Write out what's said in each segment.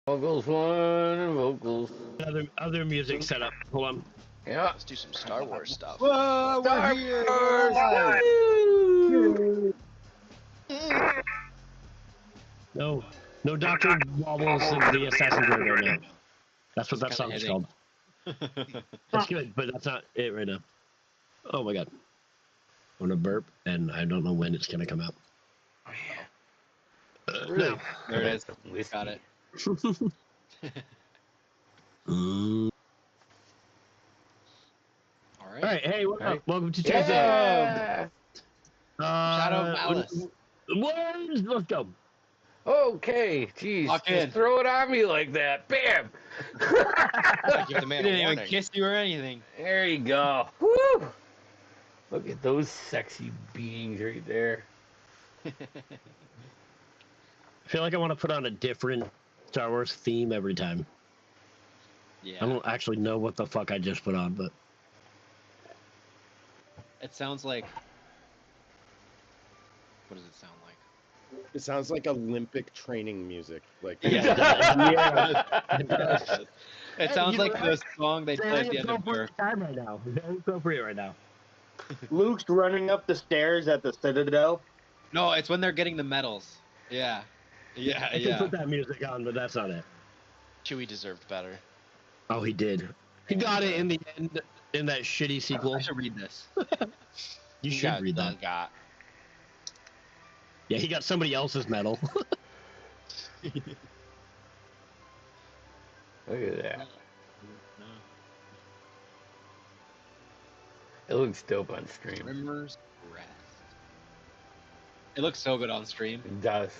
Vocals one and vocals. Other music setup. Hold on. Yeah. Let's do some Star Wars stuff. Whoa, Star we're here! Wars! Woo! No Dr. Wobbles and the Assassin's Creed right now. That's what that song's called. That's good, but that's not it right now. Oh my god. I'm gonna burp, and I don't know when it's gonna come out. Really? There it is. We got it. Alright. Alright, hey, what's up? Welcome to Yeah. Shadow Malice. Let's go. Okay, jeez. Lock in. Just throw it on me like that. Bam! Give the He man a didn't even warning. kiss you or anything. There you go. Woo! Look at those sexy beings right there. I feel like I want to put on a different Star Wars theme every time. Yeah. I don't actually know what the fuck I just put on, but It sounds like. What does it sound like? It sounds like Olympic training music. Like It sounds like the song they play at the end of appropriate your. time right now. Very appropriate right now. Luke's running up the stairs at the Citadel. No, it's when they're getting the medals. Yeah. Yeah, I can yeah. put that music on, but that's not it. Chewie deserved better. Oh, he did. He got it in the end in that shitty sequel. I should read this. You He should got read that. got. Yeah, he got somebody else's medal. Look at that. It looks dope on stream. Rimmer's Rest. It looks so good on stream. It does.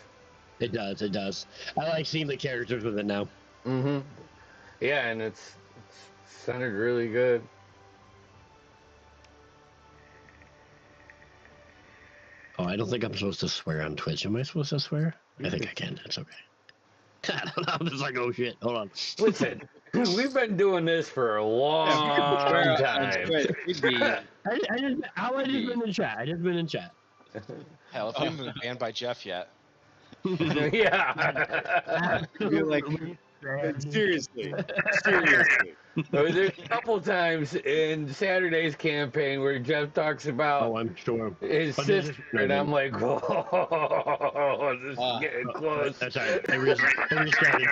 It does, it does. I like seeing the characters with it now. Mm-hmm. Yeah, and it's centered really good. Oh, I don't think I'm supposed to swear on Twitch. Am I supposed to swear? I think I can. It's okay. I don't know. I'm just like, oh shit. Hold on. Listen, we've been doing this for a long time. I just been in chat. I just been in chat. Hell, if we haven't been banned by Jeff yet. Yeah. You're like, seriously. There's a couple times in Saturday's campaign where Jeff talks about Oh, I'm sure. his But sister, it's- and I'm like, oh, this is getting close. That's all right. I restarted.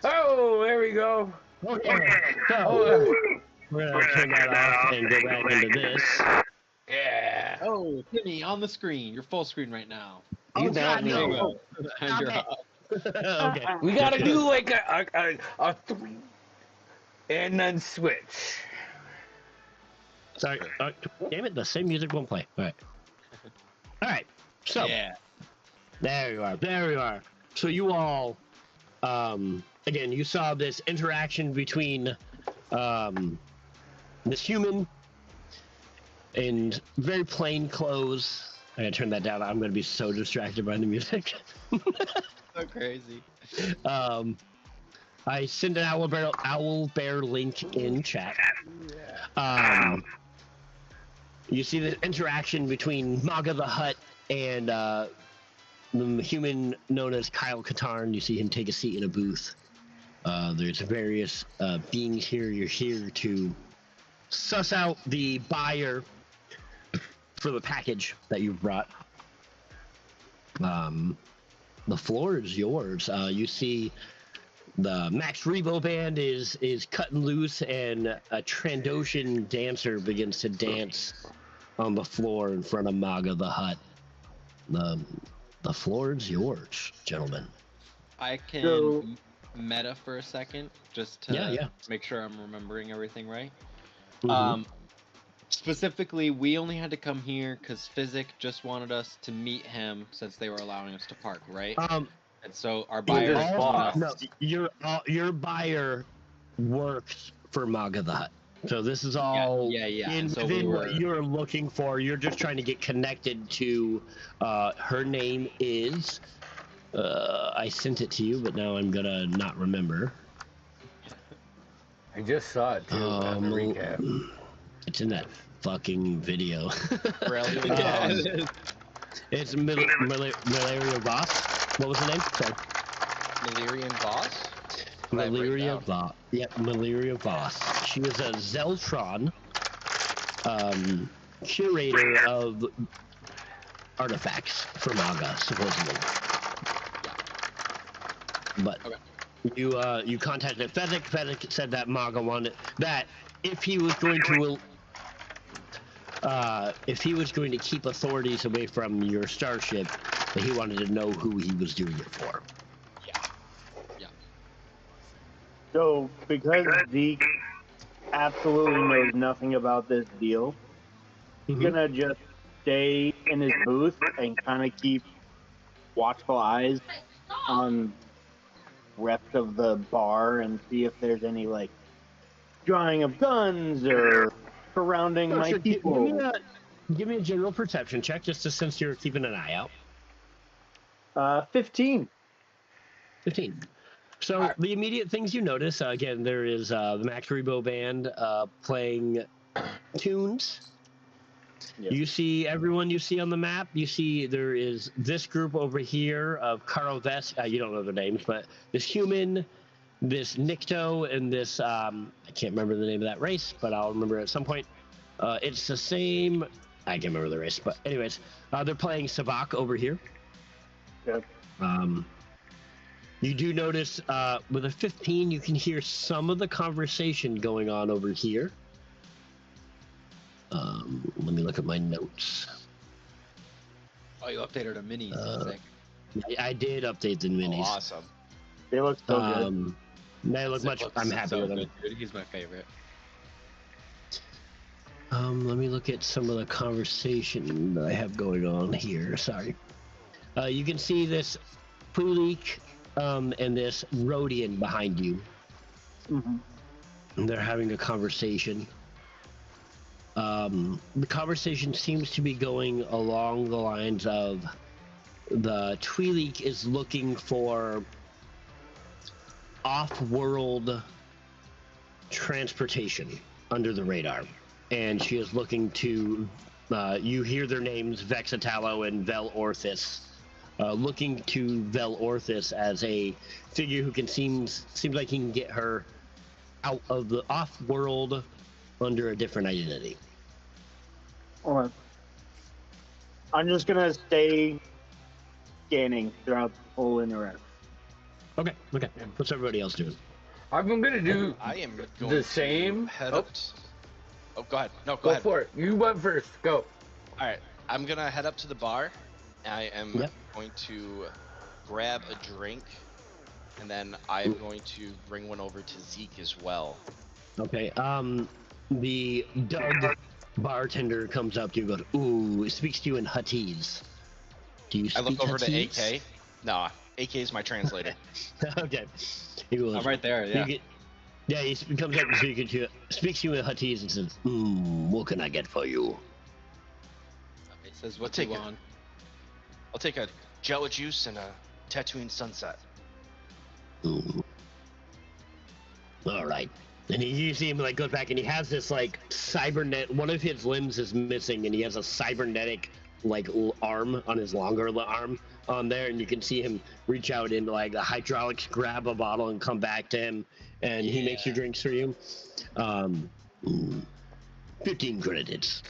Oh, there we go. Okay. So, Oh, we're going to turn that off and go back into this. yeah. oh, Timmy, on the screen. You're full screen right now. You Oh, not God, need no. to go. And you're it. up. Okay. We gotta do like a 3 and then switch. Sorry. Damn it, the same music won't play. All right. All right. So, Yeah. there you are. There you are. So you all, again, you saw this interaction between this human in very plain clothes. I gotta turn that down. I'm gonna be so distracted by the music. So crazy. I sent an owl bear link in chat. You see the interaction between Maga the Hutt and the human known as Kyle Katarn. You see him take a seat in a booth. There's various beings here. You're here to suss out the buyer for the package that you've brought. The floor is yours. You see the Max Rebo band is cutting loose, and a Trandoshan dancer begins to dance on the floor in front of Maga the Hutt. The floor is yours, gentlemen. I can So- meta for a second, just to Yeah. make sure I'm remembering everything right. Mhm. Specifically, we only had to come here because Physic just wanted us to meet him since they were allowing us to park, right? Um, And so our You're buyer. just boss. no, your buyer works for Maga the Hutt. So this is all yeah. in So within we were- what you're looking for. You're just trying to get connected to. Her name is. I sent it to you, but now I'm gonna not remember. I just saw it too. On the recap. It's in that fucking video. Brilliant. Yeah. It's Malaria Voss. What was the name? Sorry. Malerian boss? Glad I wrote it down. Valia Voss. Yep, Maliria Voss. She is a Zeltron curator of artifacts for Maga, supposedly. But you contacted Fezzik. Fezzik said that Maga wanted that if he was going to keep authorities away from your starship, that he wanted to know who he was doing it for. So, because Zeke absolutely knows nothing about this deal, he's gonna just stay in his booth and kind of keep watchful eyes on rest of the bar and see if there's any like drawing of guns or surrounding my Sure, people. Give me a general perception check, just since you're keeping an eye out. 15. 15. So the immediate things you notice, again, there is the Max Rebo band playing tunes. Yes. You see everyone you see on the map. You see there is this group over here of Carl Vest. You don't know their names, but this human, this Nikto, and this, I can't remember the name of that race, but I'll remember at some point. It's the same, I can't remember the race, but anyways, they're playing Savak over here. Yep. You do notice with a 15, you can hear some of the conversation going on over here. Let me look at my notes. Oh, you updated the minis. I did update the minis. Oh, awesome. They look so good. They look much. I'm happy with them. Good, dude. He's my favorite. Let me look at some of the conversation that I have going on here. Sorry. You can see this Pulik and this Rhodian behind you. And they're having a conversation. The conversation seems to be going along the lines of the Twi'lek is looking for off-world transportation under the radar, and she is looking to. You hear their names, Vexitalo and Vel Orthis. Looking to Vel Orthis as a figure who can seems like he can get her out of the off-world under a different identity. Alright. I'm just gonna stay scanning throughout the whole interaction. Okay. What's everybody else doing? I'm gonna do I am going the to same. head up. Oh, go ahead. No, go Go ahead. for it. You went first. Go. All right, I'm gonna head up to the bar. I am Yep. going to grab a drink, and then I'm going to bring one over to Zeke as well. Okay. The Doug bartender comes up to you and goes, "Ooh," speaks to you in Huttese. Do you I speak look over to Huttese? AK. Nah, AK is my translator. Okay. He goes, I'm right there. Yeah. He comes up and speaks to you in Huttese and says, what can I get for you? It says what Take you it. want. I'll take a Jello juice and a Tatooine sunset. Ooh. All right. And you see him like goes back and he has this like cybernet. One of his limbs is missing and he has a cybernetic like arm on his longer arm on there, and you can see him reach out into like the hydraulics, grab a bottle, and come back to him, and he makes your drinks for you. 15 credits.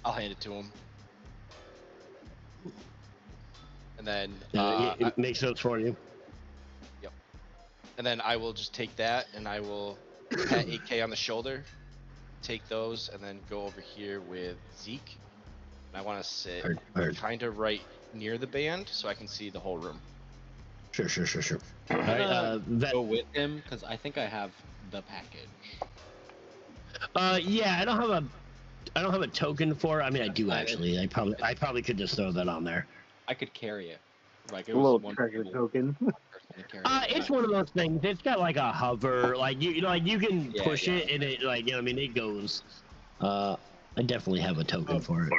I'll hand it to him. And then It makes those for you. and then I will just take that and I will pat AK on the shoulder, take those, and then go over here with Zeke. And I want to sit Heard. kind of right near the band so I can see the whole room. Sure. All I'm right, gonna go with him because I think I have the package. yeah, I don't have a token for it. I mean, I do actually. I probably could just throw that on there. I could carry it. Like it A was little one treasure people token. person to carry it. It's one of those things. It's got like a hover, like you know, like you can Yeah, push yeah. it and it, like, you know, I mean, it goes. I definitely have a token for it.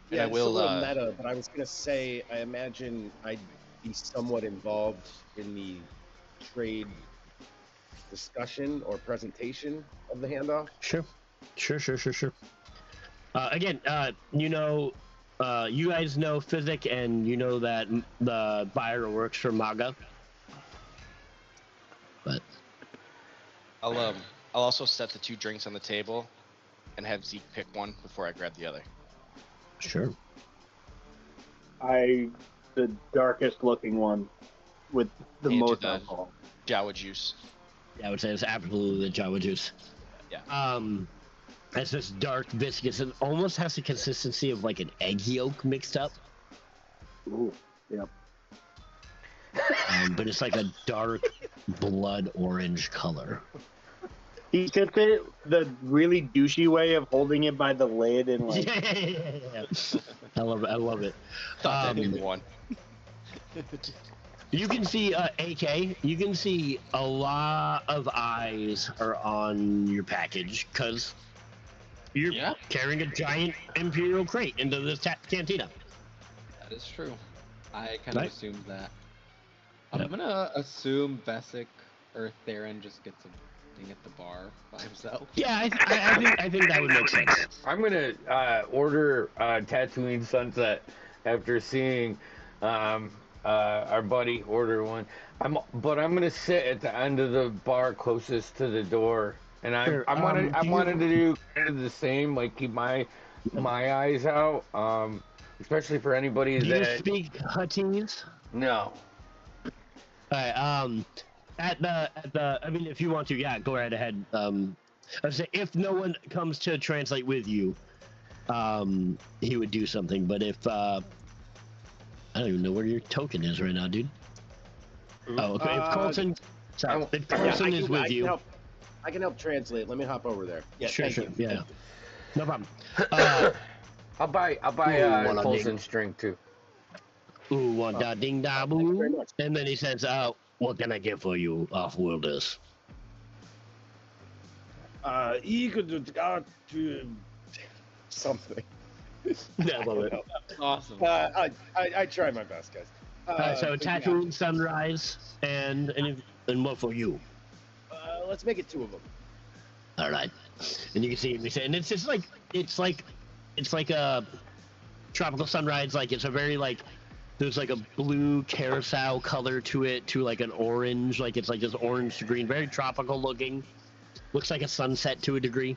Yeah, I it's will, a little meta, but I was gonna say, I imagine I'd be somewhat involved in the trade discussion or presentation of the handoff. Sure. Again, you know, you guys know Physic, and you know that the buyer works for MAGA. I'll also set the 2 drinks on the table, and have Zeke pick one before I grab the other. Sure. The darkest looking one with the Into most the- alcohol. Jawa juice. Yeah, I would say it's absolutely the Java juice. Yeah. It's this dark viscous. It almost has the consistency of like an egg yolk mixed up. Ooh, yep. But it's like a dark blood orange color. He took it the really douchey way of holding it by the lid and like. Yeah. I love it. I love it. Thought that did one. You can see AK. You can see a lot of eyes are on your package because you're Yeah. carrying a giant Imperial crate into this cantina. That is true. I kind of Right. assumed that. I'm Yep. gonna assume Vesic or Theron just gets a thing at the bar by himself. Yeah, I think that would make sense. I'm gonna order Tatooine Sunset after seeing our buddy order one. But I'm gonna sit at the end of the bar closest to the door, and Sure, I wanted do you- to do kind of the same, like keep my eyes out, especially for anybody Do you that speak Huttese? no. Alright, I mean, if you want to, yeah, go right ahead. I'd say if no one comes to translate with you, he would do something. But if I don't even know where your token is right now, dude. Oh, okay. If Colton, sorry, if Colton is with you, I can help translate. Let me hop over there. Yeah, sure, thank sure, you. yeah, no problem. I'll buy Ooh, one on Colson's drink too. Ooh, one da ding da Thank you very boo, much. and then he says, "What can I get for you, off-worlders?" You could go to something. I love it. Awesome. I try my best, guys. So but yeah, Tatooine Sunrise, and what for you? let's make it 2 of them. All right, and you can see him, and it's just like it's like a tropical sunrise. Like it's a very like there's like a blue carousel color to it, to like an orange. Like it's like this orange to green, very tropical looking. Looks like a sunset to a degree.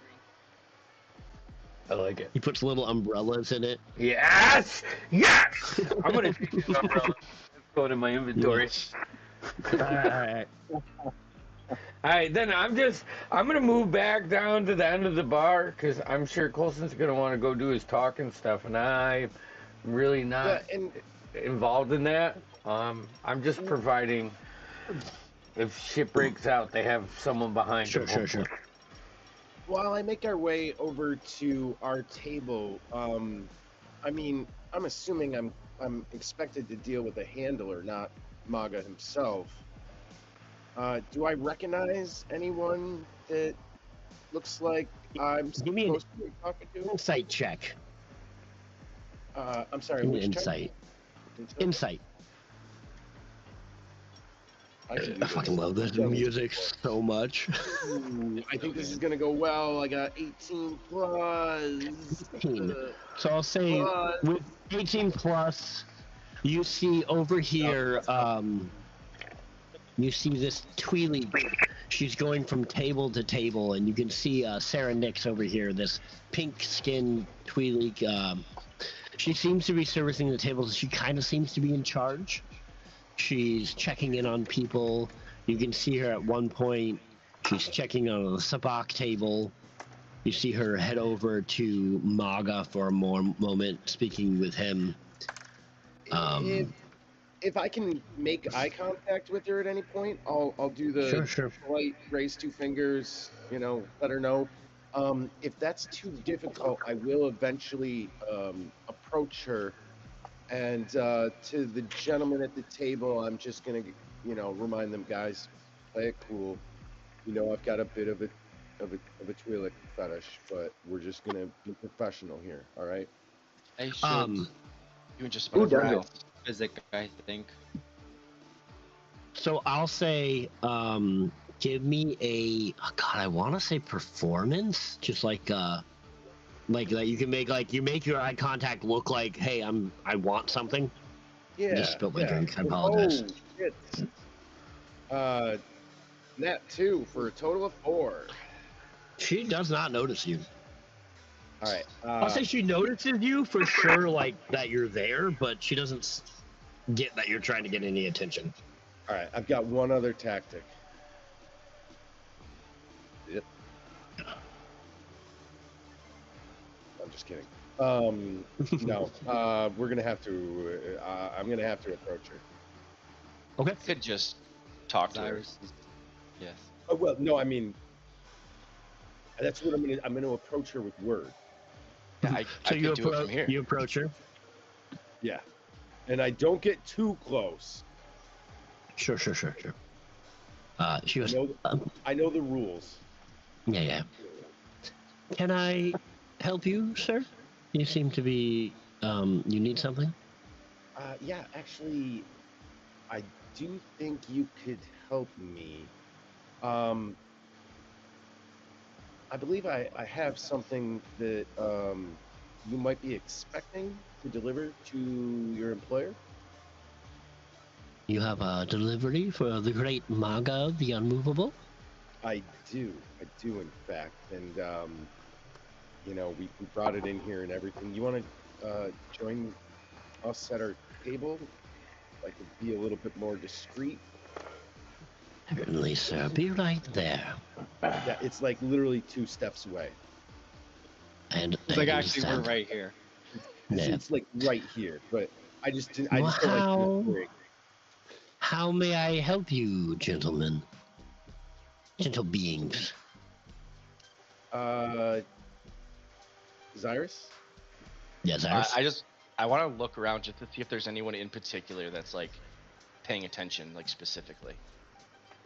I like it. He puts little umbrellas in it. Yes, yes. I'm gonna take the umbrella. Let's go to my inventory. All right. All right, then I'm gonna move back down to the end of the bar because I'm sure Colson's gonna want to go do his talking stuff, and I'm really Yeah, not and involved in that. I'm just providing. If shit breaks out, they have someone behind Sure, them. sure. while I make our way over to our table, I mean, I'm assuming I'm expected to deal with a handler, not Maga himself. Do I recognize anyone that looks like I'm Give me an supposed to be talking to? insight check. I'm sorry, Give me which an check? insight. Insight? Insight. I can do I this. fucking love this music so much. Ooh, I think this is gonna go well. I got 18 plus. 18. So I'll say with 18 plus, you see over here, you see this Tweely. She's going from table to table, and you can see Sarah Nix over here, this pink-skinned Tweely. She seems to be servicing the tables. She kind of seems to be in charge. She's checking in on people. You can see her at one point. She's checking on the sabak table. You see her head over to Maga for a moment, speaking with him. If I can make eye contact with her at any point, I'll do the Sure. polite raise 2 fingers, let her know. If that's too difficult, I will eventually approach her. And to the gentleman at the table, I'm just gonna, remind them, guys, play it cool. I've got a bit of a Twi'lek fetish, but we're just gonna be professional here. All right. I should You just Who about does it? Physic, I think. So I'll say, give me a, I want to say performance, just like you can make you make your eye contact look like, hey, I want something. Yeah. Just spilled my drink. I Oh apologize. shit. Nat 2 for a total of 4. She does not notice you. All right. I'll say she notices you for sure, like that you're there, but she doesn't get that you're trying to get any attention. All right. I've got one other tactic. Yep. I'm just kidding. No. We're gonna have to. I'm gonna have to approach her. Okay. Could just talk to her. Cyrus is... Yes. Oh well, no. I mean, that's what I'm gonna approach her with words. Yeah, I So you could do it from here. You approach her. Yeah. And I don't get too close. Sure. She goes. I know the rules. Yeah. Can I help you, sir? You seem to be. You need something? Yeah, actually, I do think you could help me. I believe I have something that you might be expecting to deliver to your employer. You have a delivery for the great Maga, the Unmovable? I do, in fact. And, we brought it in here and everything. You want to join us at our table? Like to be a little bit more discreet? Certainly, sir. Be right there. Yeah, it's like literally 2 steps away. And It's like, actually, we're right here. It's like right here, but I just don't like to How may I help you, gentlemen? Gentle beings. Zyrus? Yes, I want to look around just to see if there's anyone in particular that's like paying attention, like specifically.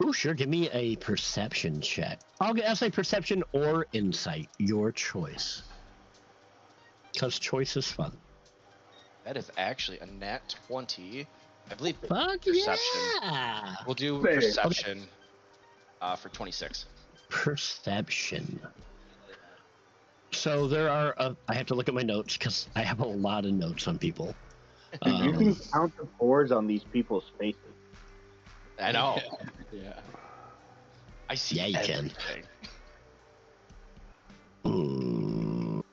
Oh, sure. Give me a perception check. I'll say perception or insight. Your choice. Because choice is fun. That is actually a nat 20. I believe Fuck perception. yeah! We'll do Fair. perception for 26. Perception. So there are. I have to look at my notes because I have a lot of notes on people. You can count the pores on these people's faces. I know. Yeah. I see Yeah, you can. everything.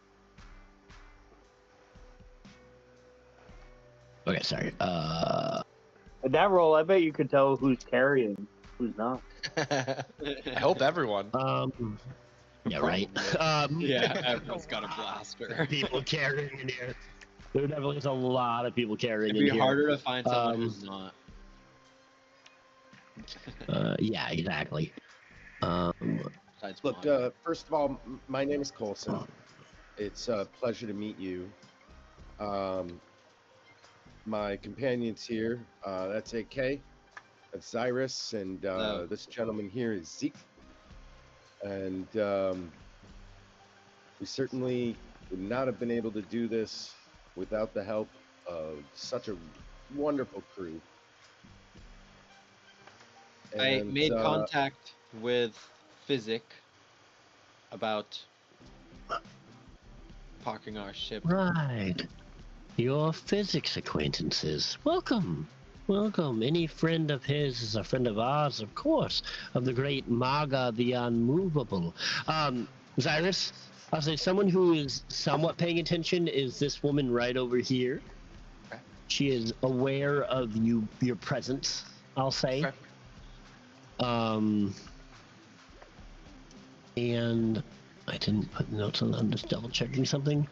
Okay, sorry. At that roll, I bet you could tell who's carrying, who's not. I hope everyone. Yeah, right. Yeah, everyone's got a blaster. People carrying in here. There definitely is a lot of people carrying It'd be in here. harder to find someone who's not. Yeah, exactly. Besides Look, mine. first of all, my name is Colson. It's a pleasure to meet you. My companions here, that's AK, that's Zyrus, and this gentleman here is Zeke. And we certainly would not have been able to do this without the help of such a wonderful crew. I And, made contact with Physic about parking our ship. Right. Your physics acquaintances. Welcome. Any friend of his is a friend of ours, of course, of the great Maga, the Unmovable. Zyrus, I'll say someone who is somewhat paying attention is this woman right over here. Okay. She is aware of your presence, I'll say. Okay. And I didn't put notes on. I'm just double checking something.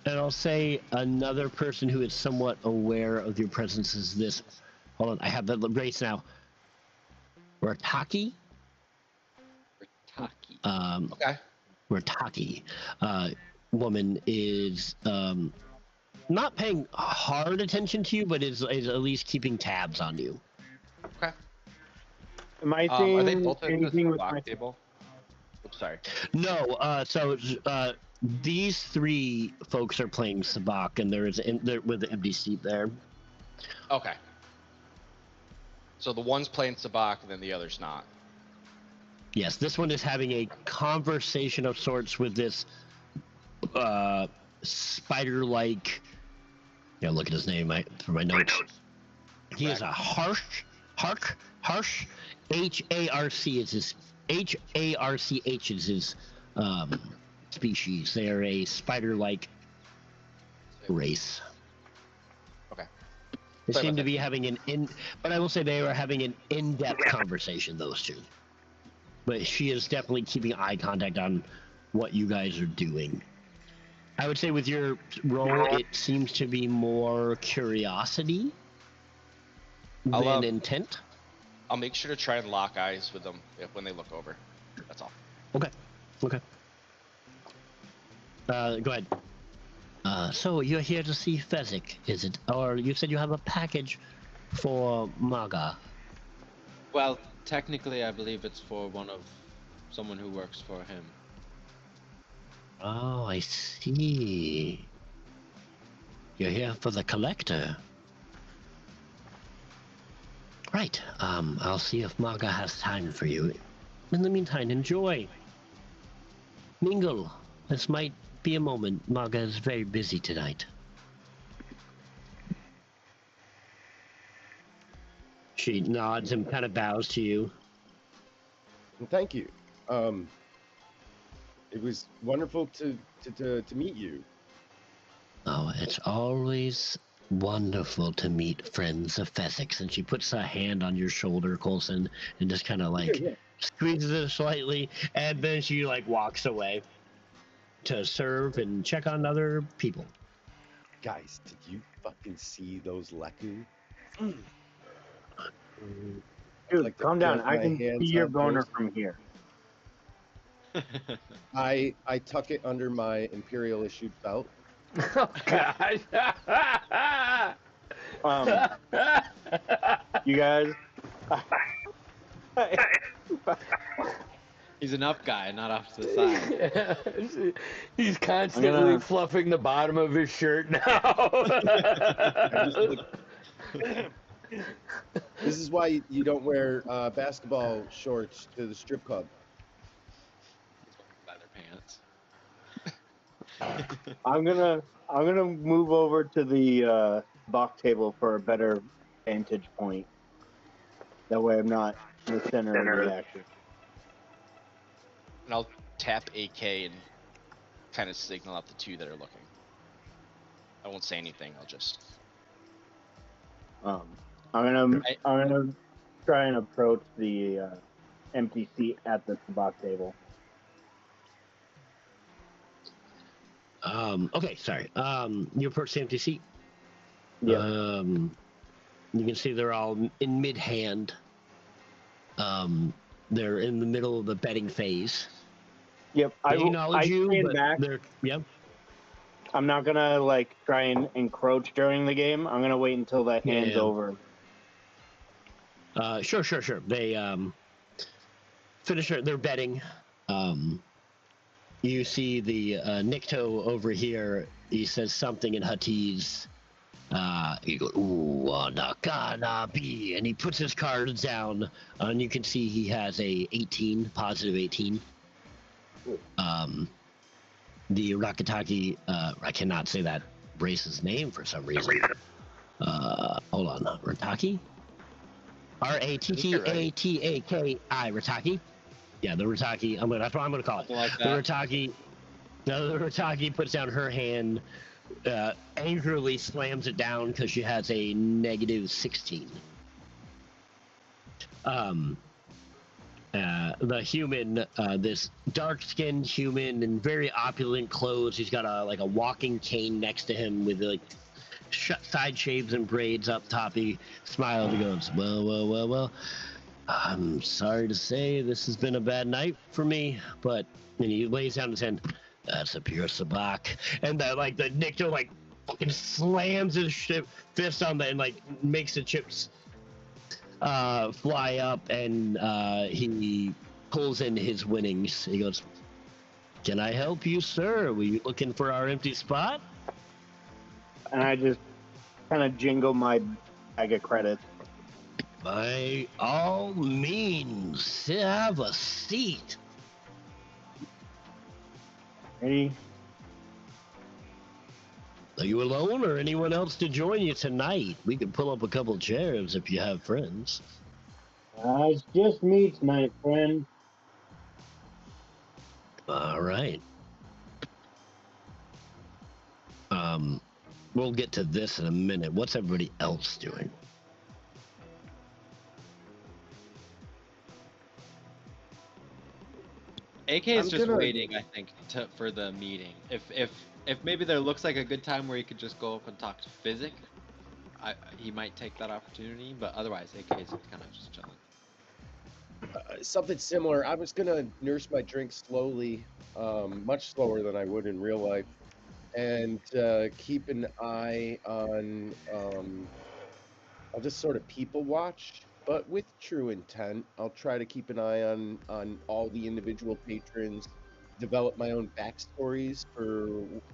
And I'll say another person who is somewhat aware of your presence is this. Hold on, I have the race now. Rataki. Okay. Rataki, woman is not paying hard attention to you, but is at least keeping tabs on you. Okay. Am I Are seeing they both at anything the with my lock table? Oops, sorry. No, so these 3 folks are playing Sabak, and they're with the empty seat there. Okay. So the one's playing Sabak, and then the other's not. Yes, this one is having a conversation of sorts with this spider-like. Yeah, look at his name for my notes. He is a harsh Harsh, H-A-R-C is his H-A-R-C-H is his species. They are a spider-like race. Okay. They Sorry seem about to that. be having but I will say they are having an in-depth conversation, those two. But she is definitely keeping eye contact on what you guys are doing. I would say with your role, it seems to be more curiosity than intent. I'll make sure to try and lock eyes with them when they look over. That's all. Okay. Go ahead. So you're here to see Fezzik, is it? Or you said you have a package for Maga. Well, technically, I believe it's for someone who works for him. Oh, I see. You're here for the collector. Right. I'll see if Maga has time for you. In the meantime, enjoy. Mingle. This might be a moment. Maga is very busy tonight. She nods and kind of bows to you. Thank you. It was wonderful to meet you. Oh, it's always wonderful to meet friends of Fezzik's. And she puts a hand on your shoulder, Coulson, and just kind of like squeezes it slightly, and then she like walks away to serve and check on other people. Guys, did you fucking see those Leku? Dude, Like to calm down. put I my can hands see your on boner those. from here. I tuck it under my Imperial issued belt. Oh God. You guys. He's an up guy, not off to the side. He's constantly fluffing the bottom of his shirt now. This is why you don't wear basketball shorts to the strip club. Leather pants. I'm gonna move over to the box table for a better vantage point. That way, I'm not in the center of the action. And I'll tap AK and kind of signal out the two that are looking. I won't say anything. I'll just. I'm gonna try and approach the empty seat at the box table. Okay, sorry. You approach the empty seat. Yeah. You can see they're all in mid-hand. They're in the middle of the betting phase. Yep. They I acknowledge you, stand but back. yep. I'm not gonna like try and encroach during the game. I'm gonna wait until that hand's Yeah. over. Sure. They finish their betting. You see the Nikto over here. He says something in Huttese. He goes, "Ooh, nakana be," and he puts his cards down, and you can see he has a 18, positive 18. The Rakataki, I cannot say that race's name for some reason. Hold on, Rataki? Rattataki, Rataki. Yeah, the Rataki. That's what I'm gonna call it. Like The Rataki. No, the Rataki puts down her hand, angrily slams it down because she has a negative 16. The human, this dark-skinned human in very opulent clothes. He's got a walking cane next to him with like side shaves and braids up top. He smiles and goes, well. I'm sorry to say this has been a bad night for me, but and he lays down his hand. That's a pure sabak, and the Nikto fucking slams his fist on that and makes the chips fly up, and he pulls in his winnings. He goes, "Can I help you, sir? Were you looking for our empty spot?" And I just kind of jingle my bag of credits. By all means, have a seat. Ready? Are you alone or anyone else to join you tonight? We can pull up a couple chairs if you have friends. It's just me tonight, friend. All right. We'll get to this in a minute. What's everybody else doing? AK is I'm just gonna- waiting, I think, for the meeting. If maybe there looks like a good time where he could just go up and talk to Physic, he might take that opportunity. But otherwise, AK is kind of just chilling. Something similar. I was gonna nurse my drink slowly, much slower than I would in real life, and keep an eye on. I'll just sort of people watch, but with true intent. I'll try to keep an eye on all the individual patrons, develop my own backstories for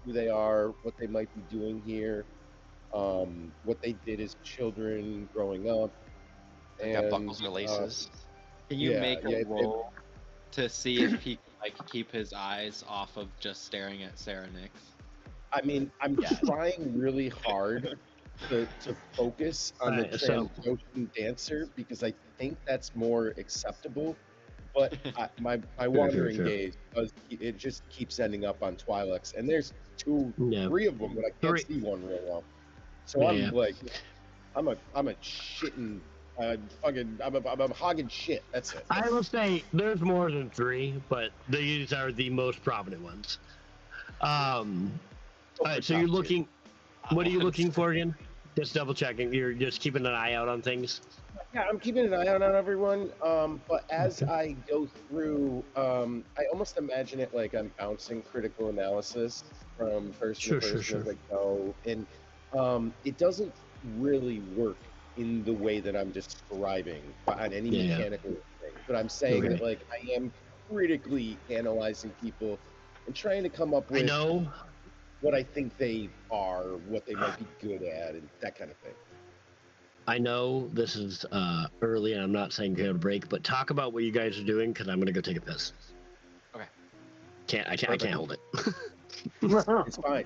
who they are, what they might be doing here, what they did as children growing up. They got buckles or laces. Can you Yeah, make yeah, a roll to see if he can like keep his eyes off of just staring at Sarah Nix? I mean, I'm trying really hard to focus on the Alright, so- Trandoshan dancer because I think that's more acceptable. But my wandering sure. gaze it just keeps ending up on Twi'leks, and there's Yeah. three of them, but I can't Three. see one real well. So Yeah, I'm yeah. like, I'm a shitting, I'm hogging shit. That's it. I will say there's more than 3, but these are the most prominent ones. All right, so you're looking. What are you looking for again? Just double checking. You're just keeping an eye out on things. Yeah, I'm keeping an eye out on everyone. But as I go through, I almost imagine it like I'm bouncing critical analysis from person Sure, to sure, person sure. as I go, and it doesn't really work in the way that I'm describing on any Yeah, yeah. mechanical thing. But I'm saying Okay. that like I am critically analyzing people and trying to come up I with know. what I think they are, what they might be good at, and that kind of thing. I know this is early, and I'm not saying go to break, but talk about what you guys are doing because I'm gonna go take a piss. Okay. I can't hold it. It's fine.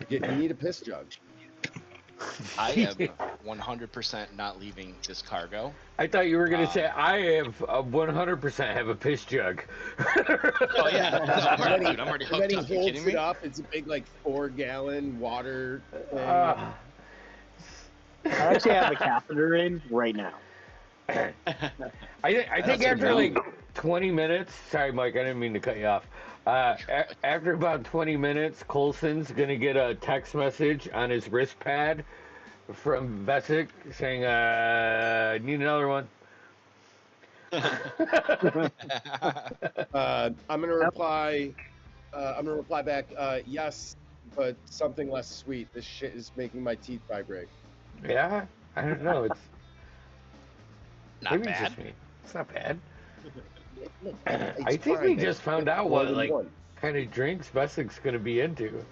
You need a piss jug. I am 100% not leaving this cargo. I thought you were gonna say I have 100% have a piss jug. Oh yeah, no, And then I'm already and then hooked he up. You holds kidding it me? up. It's a big, like, 4-gallon water thing. Ah, I actually have a catheter in right now. I think That's after enough. like 20 minutes. Sorry, Mike, I didn't mean to cut you off. After about 20 minutes, Colson's gonna get a text message on his wrist pad from Vesic saying, "Need another one." I'm gonna reply. I'm gonna reply back. Yes, but something less sweet. This shit is making my teeth vibrate. Yeah, I don't know. It's Not maybe it's bad. just me. It's not bad. It's I think fine. we They just found fit out more what than like one. kind of drinks Vesic's gonna be into.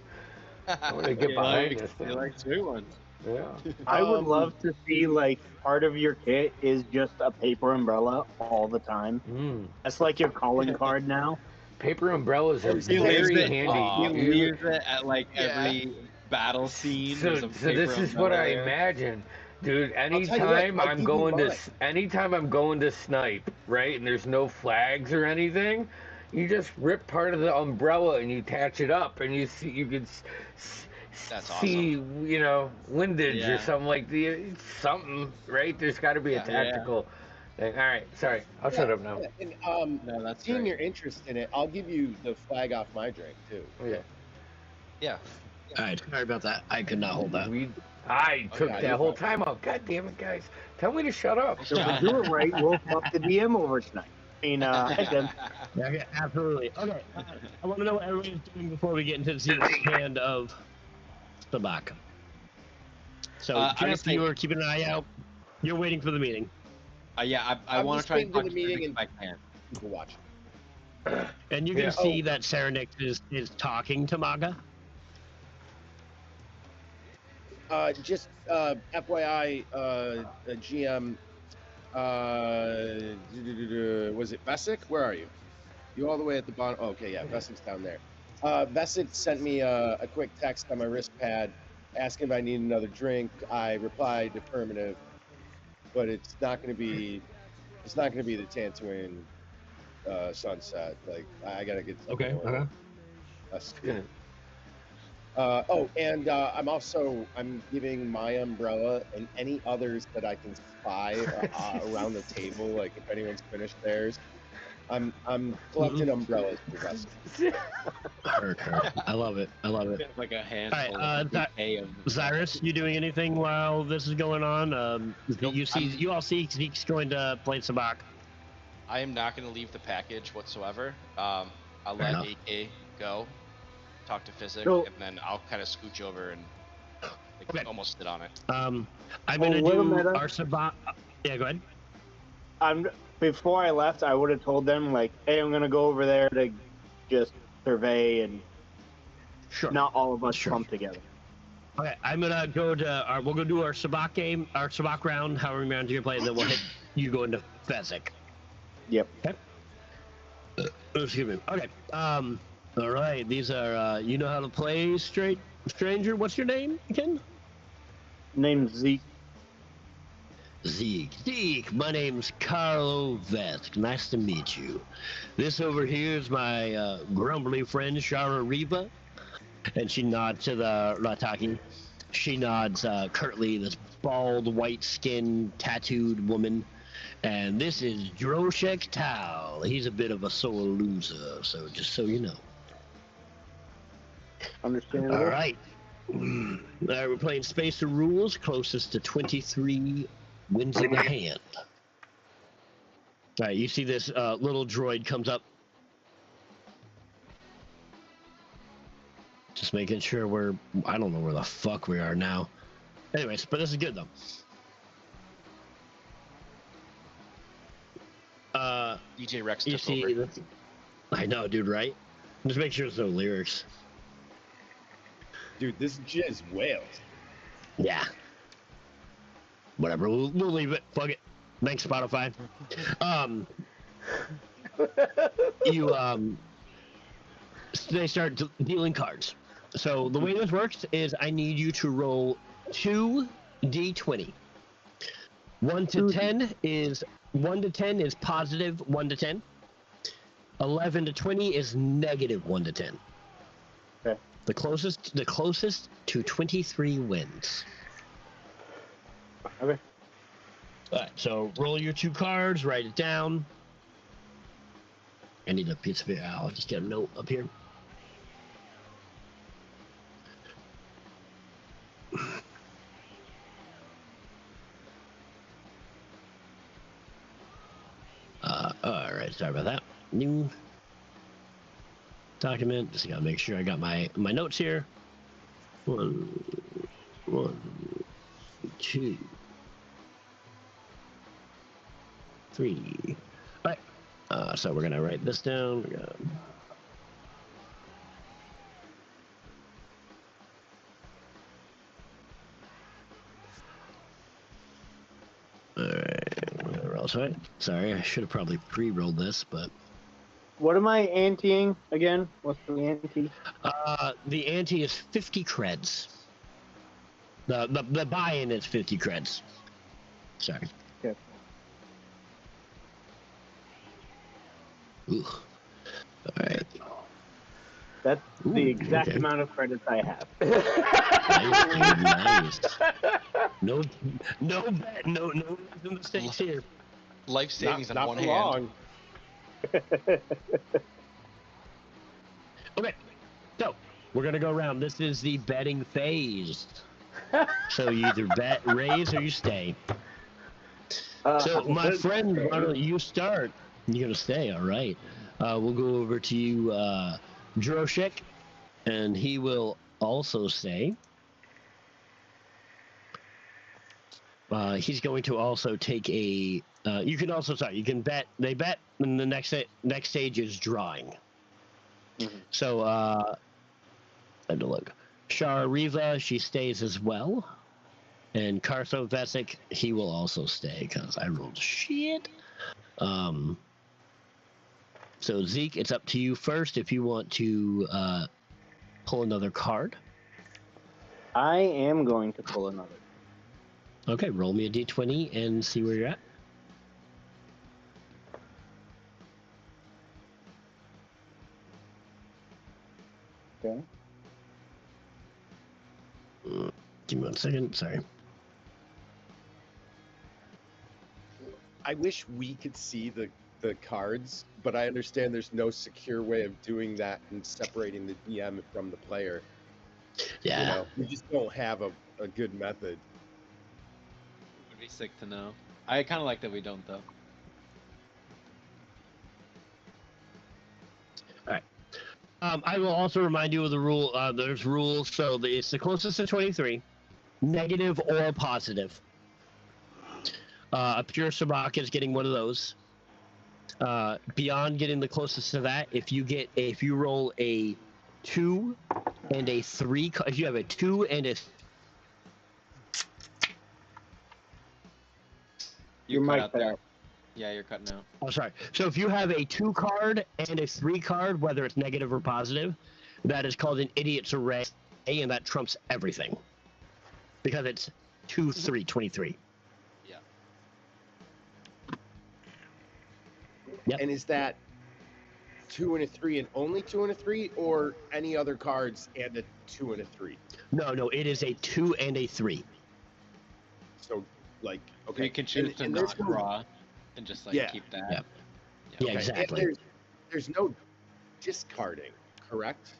I want to get behind this They thing. like sweet ones. Yeah. I would Um, love to see like part of your kit is just a paper umbrella all the time. Mm. That's like your calling card now. Paper umbrellas are He very leaves it- handy. He leaves it at like Yeah. every battle scene. So, There's a so this paper is what umbrella I there. imagine, dude. tell you what, Anytime I'll I'm give you going to, mine. anytime I'm going to snipe, right, and there's no flags or anything, you just rip part of the umbrella and you attach it up, and you see, you can That's see, you know, windage or Yeah. something like something, right? There's got to be a Yeah. tactical thing. All right, sorry, I'll shut up now. And No, that's seeing great. your interest in it, I'll give you the flag off my drink too. Yeah. Yeah. All right, sorry about that. I could not hold that. I took Okay, that you're whole fine. time out. God damn it, guys! Tell me to shut up. So if we do it right, we'll fuck the DM over tonight. I mean, again, Yeah, okay, absolutely. Okay, I want to know what everybody's doing before we get into the hand of Sabak. So, I Jeff, was thinking- you are keeping an eye out. You're waiting for the meeting, Yeah, I I'm want just to try and waiting for talk the to meeting Physic if I can. People watch. and you're gonna Yeah. see that Saranix is talking to Maga. Just FYI, GM. Was it Vesic? Where are you? You all the way at the bottom? Oh, okay, yeah, Vesic's down there. Vesic sent me a quick text on my wrist pad asking if I need another drink. I replied affirmative, but it's not going to be It's not going to be the Tatooine sunset. Like I got to get something Okay. more. Okay. Good. And I'm giving my umbrella and any others that I can spy around the table. Like if anyone's finished theirs, I'm collecting umbrellas for Vessel. Heard. I love it. Like a All handful right, of bouquet of Cyrus, you doing anything while this is going on? Nope, you all see Zeke's going to play Sabak. I am not going to leave the package whatsoever. I'll Fair let enough. AK go, talk to Physic, So- and then I'll kind of scooch over and Okay. almost sit on it. I'm Oh, gonna little do meta. our Sabak. Yeah, go ahead. Before I left, I would have told them like, "Hey, I'm gonna go over there to just survey and Sure. not all of us Sure. clump together." Okay, I'm gonna go to we'll go do our Sabak game, our Sabak round, however many rounds you're gonna play, and then we'll hit you go into Fezzik. Yep. Excuse me. Okay. All right. These are you know how to play stranger. What's your name again? Name's Zeke. Zeke, my name's Carlo Vesk. Nice to meet you. This over here is my grumbly friend, Shara Riva. And she nods to the Rataki. She nods curtly, this bald, white-skinned, tattooed woman. And this is Droshek Tao. He's a bit of a sore loser, so just so you know. Understandable. All right. We're playing Space of Rules, closest to 23 wins in the hand. All right, you see this little droid comes up. Just making sure I don't know where the fuck we are now. Anyways, but this is good though. DJ Rex You took see, over. I know, dude, right? Just make sure there's no lyrics. Dude, this jizz wails. Yeah. Whatever, we'll leave it. Fuck it. Thanks, Spotify. They start dealing cards. So the way this works is I need you to roll 2 d20. 1 to 10 is positive 1 to 10. 11 to 20 is negative 1 to 10. Okay. The closest to 23 wins. Okay. All right, so roll your 2 cards, write it down. I need a piece of it. I'll just get a note up here. All right, sorry about that. New document. Just gotta make sure I got my notes here. 1, 2, 3. All right. So we're gonna write this down. We're gonna... All right. Whatever else, right? Sorry, I should have probably pre-rolled this, but What am I anteing again? What's the ante? the ante is 50 creds. The buy-in is 50 creds. Sorry. Okay. Ooh. All right. That's Ooh, the exact okay. amount of credits I have. Nice, dude, nice. No bet, no mistakes here. Life savings Not on for one hand. long. Okay, so we're gonna go around. This is the betting phase. So you either bet, raise, or you stay. So my friend, why don't you start? You're gonna stay, all right. We'll go over to you, Droshek, and he will also stay. He's going to also take a. You can also You can bet. They bet, and the next stage is drawing. Mhm. So, I had to look. Shara Riva, she stays as well, and Kartho Vesic, he will also stay because I rolled shit. So Zeke, it's up to you first if you want to pull another card. I am going to pull another. Okay, roll me a d20 and see where you're at. 1 second. Sorry. I wish we could see the cards, but I understand there's no secure way of doing that and separating the DM from the player. Yeah. You know, we just don't have a good method. Would be sick to know. I kind of like that we don't though. I will also remind you of the rule. There's rules, so it's the closest to 23, negative or positive. A pure sabak is getting one of those. Beyond getting the closest to that, if you roll a 2 and a 3, if you have a 2 and a You cut mic out cut there. out. Yeah, you're cutting out. Oh, sorry. So if you have a 2 card and a 3 card, whether it's negative or positive, that is called an idiot's array, and that trumps everything. Because it's 2, 3, 23. Yeah. Yep. And is that 2 and a 3 and only 2 and a 3, or any other cards and a 2 and a 3? No, it is a 2 and a 3. So, like, So okay. you can choose to and not there's no- draw and just like Yeah. keep that. Yeah. Yeah. Yeah, okay, exactly. And there's no discarding, correct?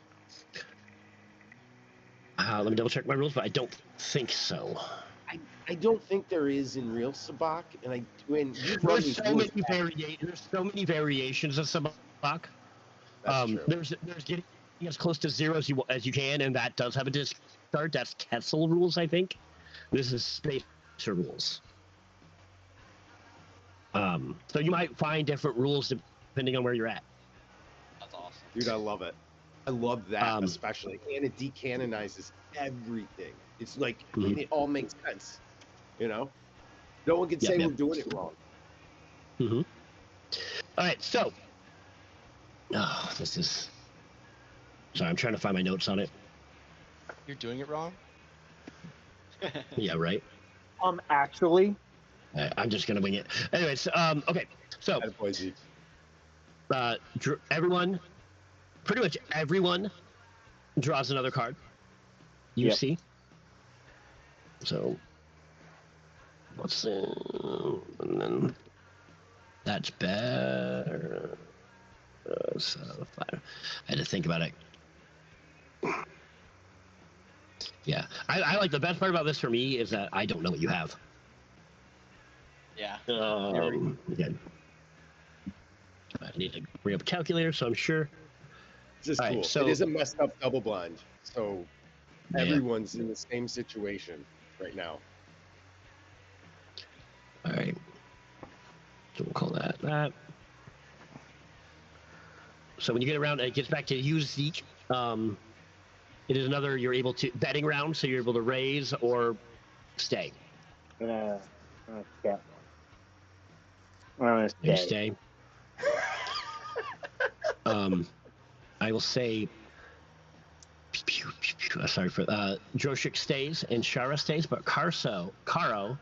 Let me double check my rules, but I don't think so. I don't think there is in real Sabak, and you've run There's these so rules many back. there's so many variations of sabak. That's true. There's getting as close to 0 as you can, and that does have a discard. That's Kessel rules, I think. This is Spacer rules. So you might find different rules depending on where you're at. That's awesome. Dude, I love it. I love that, Um, especially. And it decanonizes everything. It's like, Mhm. and it all makes sense. You know? No one can Yep, say yep. we're doing it wrong. Mm-hmm. All right, so. This is. Sorry, I'm trying to find my notes on it. You're doing it wrong. Yeah, right. Actually, I'm just gonna wing it. Anyways, okay. So, Attaboy, Zeke. everyone, pretty much everyone, draws another card. You Yep. see. So, what's and then that's better. So I had to think about it. Yeah, I like the best part about this for me is that I don't know what you have. Yeah. Yeah. I need to bring up a calculator, so I'm sure. It's just All right, cool. so- It is a messed up double blind. So Yeah. everyone's in the same situation right now. All right. So we'll call that. So when you get around, it gets back to you, Zeke. It is another, you're able to, betting round, so you're able to raise or stay. okay. I'm gonna You stay. stay. I will say, sorry for, Droshik stays and Shara stays, but Karo,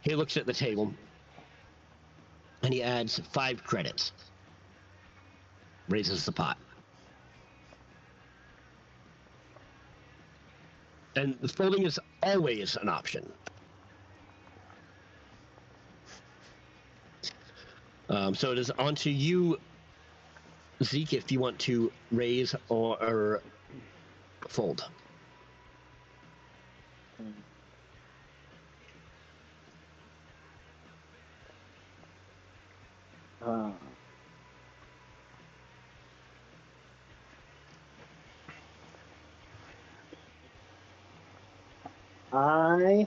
he looks at the table and he adds 5 credits. Raises the pot. And the folding is always an option. So it is on to you, Zeke, if you want to raise or fold. I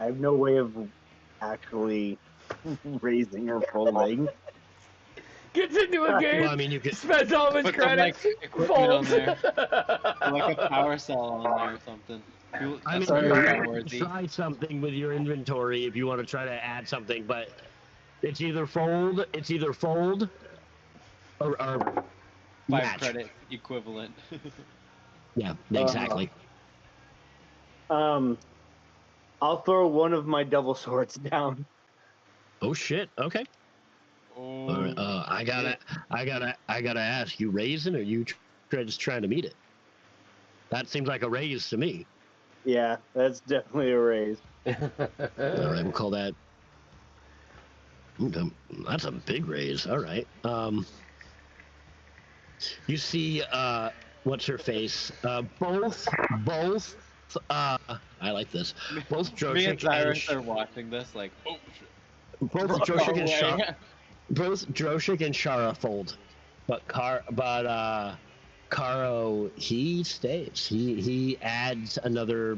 have no way of actually raising or folding. Gets into a game, Well, I mean, you could. spends all his Put some like credits, equipment on folds. there, or, like a power cell on there or something. I mean, That's sorry. very you can worthy. try something with your inventory if you want to try to add something, but it's either fold or 5 match. credit equivalent. Yeah, exactly. I'll throw one of my double swords down. Oh shit. Okay. Oh, I gotta ask. You raising or you just trying to meet it? That seems like a raise to me. Yeah, that's definitely a raise. All right, we'll call that. That's a big raise. All right. You see, what's her face? Both. I like this. Both Me and Droshik Cyrus are watching this like, oh shit. both Run Droshik and away. Shara, both Droshik and Shara fold, but Karo, he stays. He adds another.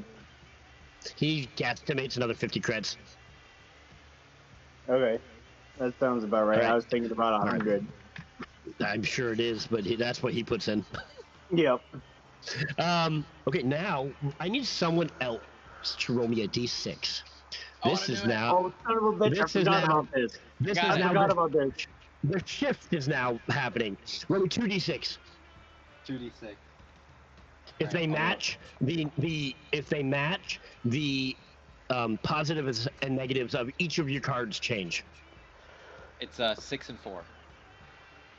He guesstimates another 50 creds. Okay, that sounds about right. All right. I was thinking about right. 100. I'm sure it is, but that's what he puts in. Yep. Okay, now I need someone else to roll me a d6. This is now. Oh, son of a bitch! I This is forgot now- about this. This Got is it. now. I forgot about this. The shift is now happening. Roll me 2d6. 2d6. If they match the positives and negatives of each of your cards change. It's 6 and 4.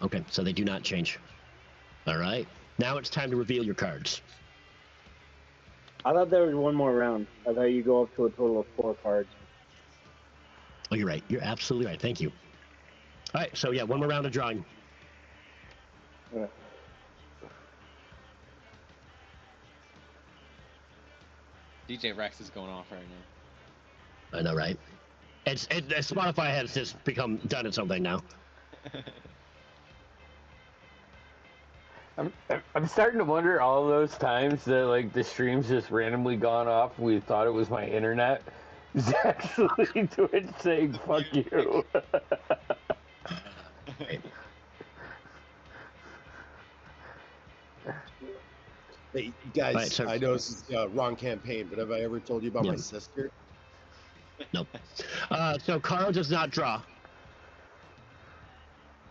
Okay, so they do not change. All right. Now it's time to reveal your cards. I thought there was one more round. I thought you go up to a total of 4 cards. Oh, you're right. You're absolutely right. Thank you. All right. So yeah, one more round of drawing. Yeah. DJ Rex is going off right now. I know, right? Spotify has just done its own thing now. I'm starting to wonder all those times that like the stream's just randomly gone off. We thought it was my internet. It's actually Twitch saying "fuck you." Hey, guys, Right, so- I know this is wrong campaign, but have I ever told you about Yeah. my sister? Nope. So Carl does not draw.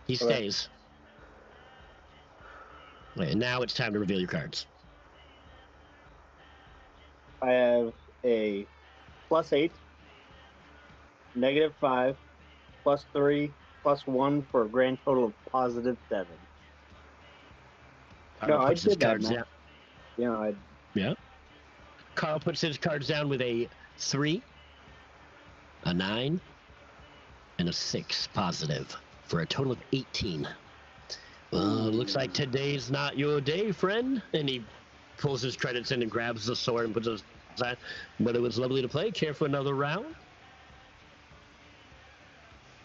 He Okay. stays. Right, and now it's time to reveal your cards. I have a +8, -5, +3, +1 for a grand total of +7. Carl I puts his did that, cards man. down. Yeah, Carl puts his cards down with a 3, a 9, and a 6 positive for a total of 18. Looks like today's not your day, friend. And he pulls his credits in and grabs the sword and puts his aside. But it was lovely to play. Care for another round?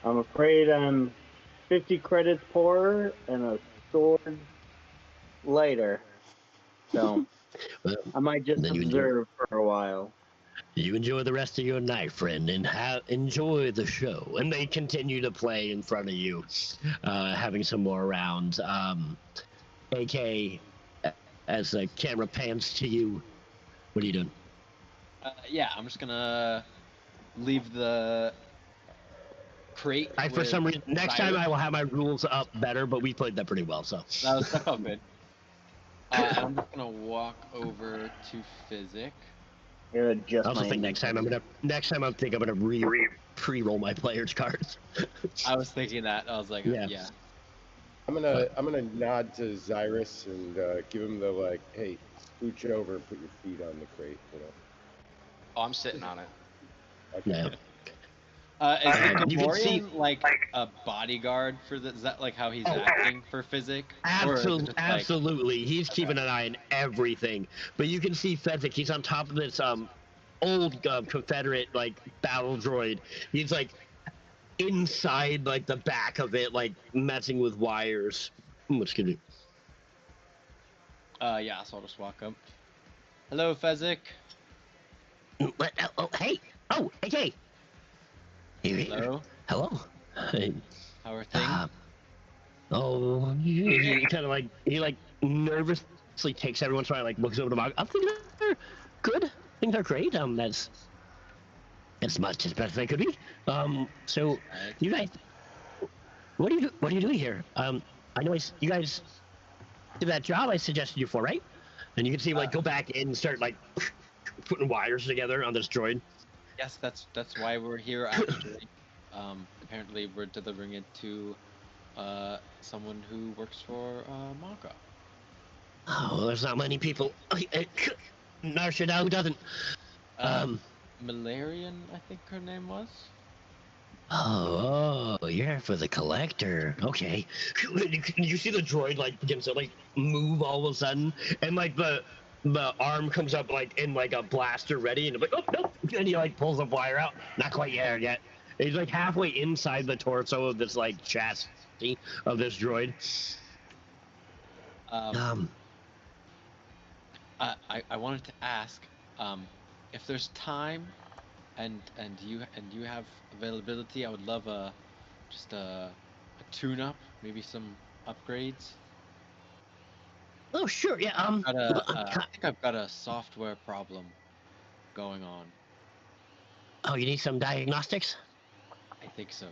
I'm afraid I'm 50 credits poorer and a sword lighter. So Well, I might just then you observe for a while. you enjoy the rest of your night, friend, and enjoy the show. And they continue to play in front of you, having some more rounds. AK, as the camera pans to you, what are you doing? Yeah, I'm just gonna leave the crate. For with some reason, next time Cyrus. I will have my rules up better, but we played that pretty well, so. That felt good. I'm just gonna walk over to Physic. I'm gonna adjust I also my think next time I'm gonna pre-roll my players' cards. I was thinking that. I was like, Yeah. yeah. I'm gonna nod to Zyrus and give him the like, hey, scooch over and put your feet on the crate, you know. Oh, I'm sitting on it. Okay. Yeah. Is the You can see- Gamorrean like a bodyguard for the? Is that like how he's acting for Physic? Or is it just, like- Absolutely. He's keeping an eye on everything. But you can see Fezzik, he's on top of this old Confederate like battle droid. He's like inside like the back of it, like messing with wires. Excuse me. Yeah, so I'll just walk up. Hello, Fezzik. Oh, hey! Oh, okay. Hello. Hello. Hey. How are things? He kind of like nervously takes every once in a while, like looks over the mug. I think they're good. Things are great. That's as much as best they could be. So you guys, what are you doing here? I know you guys did that job I suggested you for, right? And you can see him like go back in and start like putting wires together on this droid. Yes, that's why we're here actually. Apparently we're delivering it to someone who works for Maka. Oh, there's not many people. Narshadao doesn't. Um. Malarian, I think her name was. Oh, you're for the collector. Okay. You see the droid like begins to like move all of a sudden, and like the arm comes up like in like a blaster ready, and I'm like, oh nope, and he like pulls the wire out. Not quite there yet. He's like halfway inside the torso of this like chassis of this droid. I wanted to ask, if there's time, and you have availability, I would love just a tune-up, maybe some upgrades. Oh sure, yeah. I think I've got a software problem going on. Oh, you need some diagnostics? I think so.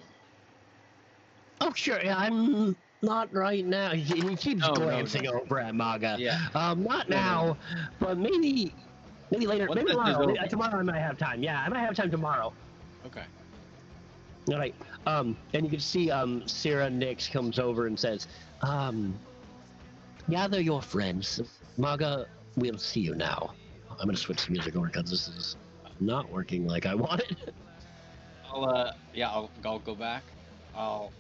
Oh sure, yeah. I'm not right now. He keeps No, glancing over at Maga. Yeah. Not now, but maybe later. Once Maybe this is tomorrow. over. Tomorrow I might have time. Yeah, I might have time tomorrow. Okay. All right. And you can see Sarah Nix comes over and says, gather your friends. Maga, we'll see you now. I'm gonna switch the music over because this is not working like I wanted. I'll go back. I'll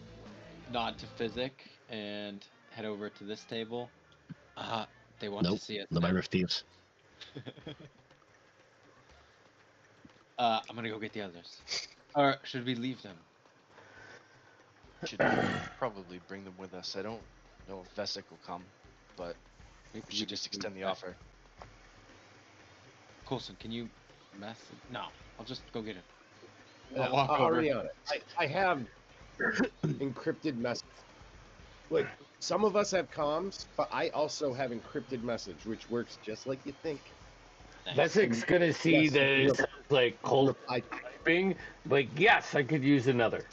nod to Physic and head over to this table. They want Nope. to see us. The virus thieves. I'm gonna go get the others. Or should we leave them? Should probably bring them with us. I don't know if Vesic will come, but we should just extend the offer. Coulson, can you mess? No, I'll just go get him. Yeah, I'll walk I'm over. already on it. I have encrypted message. Look, some of us have comms, but I also have encrypted message, which works just like you think. Vesic's gonna see Yes, that it's like cold I typing. Like, yes, I could use another.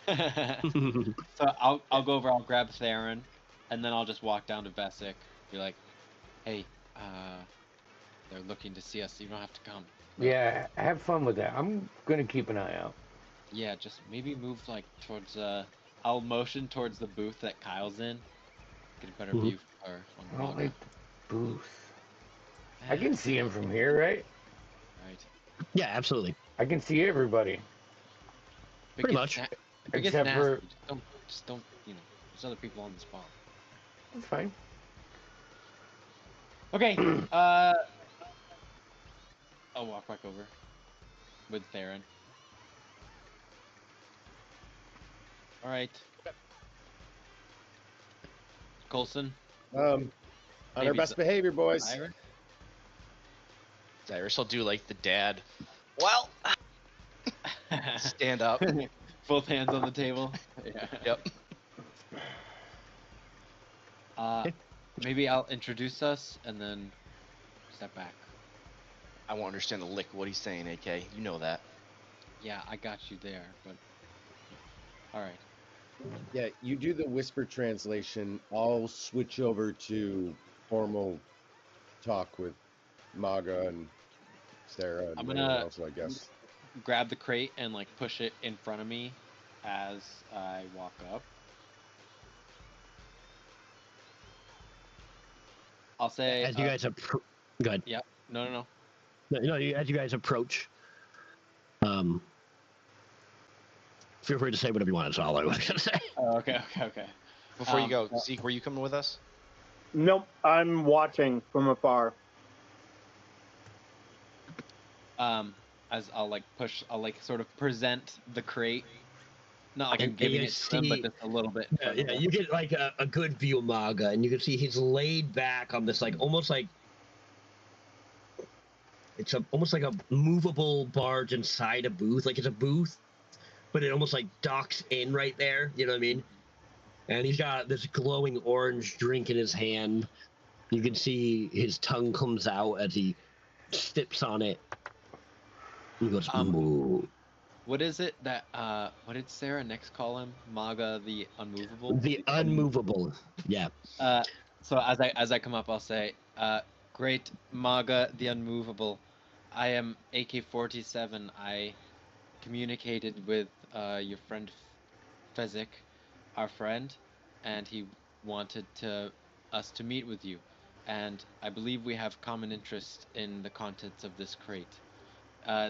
So I'll go over. I'll grab Theron, and then I'll just walk down to Vesic. Be like, hey, they're looking to see us. You don't have to come. Yeah, have fun with that. I'm gonna keep an eye out. Yeah, just maybe move like towards. I'll motion towards the booth that Kyle's in. Get a better view for her on I don't Maga. like the booth. I can see him from here, right? Right. Yeah, absolutely. I can see everybody. If it Pretty gets much. if it gets Except nasty, for- just don't. There's other people on the spawn. That's fine. Okay. I'll walk back over with Theron. All right. Coulson. on our Maybe best behavior, boys. Iris? Cyrus will do like the dad. Well, stand up. Both hands on the table. Yeah. Yep. Maybe I'll introduce us and then step back. I won't understand the lick of what he's saying, AK. You know that. Yeah, I got you there, but all right. Yeah, you do the whisper translation. I'll switch over to formal talk with Maga and Sarah and I'm anyone gonna- else, I guess. Grab the crate and like push it in front of me as I walk up. I'll say As you guys go ahead. Yep. No. As you guys approach, feel free to say whatever you want. That's all I was gonna say. Oh, okay. Before you Um, go, Zeke, were you coming with us? Nope, I'm watching from afar. As I'll like push, I'll like sort of present the crate. Not like I'm And giving you it to him, but see- just a little bit. Yeah, you get like a good view of Maga, and you can see he's laid back on this like almost like it's almost like a movable barge inside a booth. Like it's a booth, but it almost like docks in right there. You know what I mean? And he's got this glowing orange drink in his hand. You can see his tongue comes out as he sips on it. He goes, "Ooh." What is it that what did Sarah next call him? Maga the unmovable. The unmovable. Yeah. So as I come up, I'll say, "Great Maga the unmovable. I am AK-47. I communicated with your friend Fezzik, our friend, and he wanted to us to meet with you, and I believe we have common interest in the contents of this crate.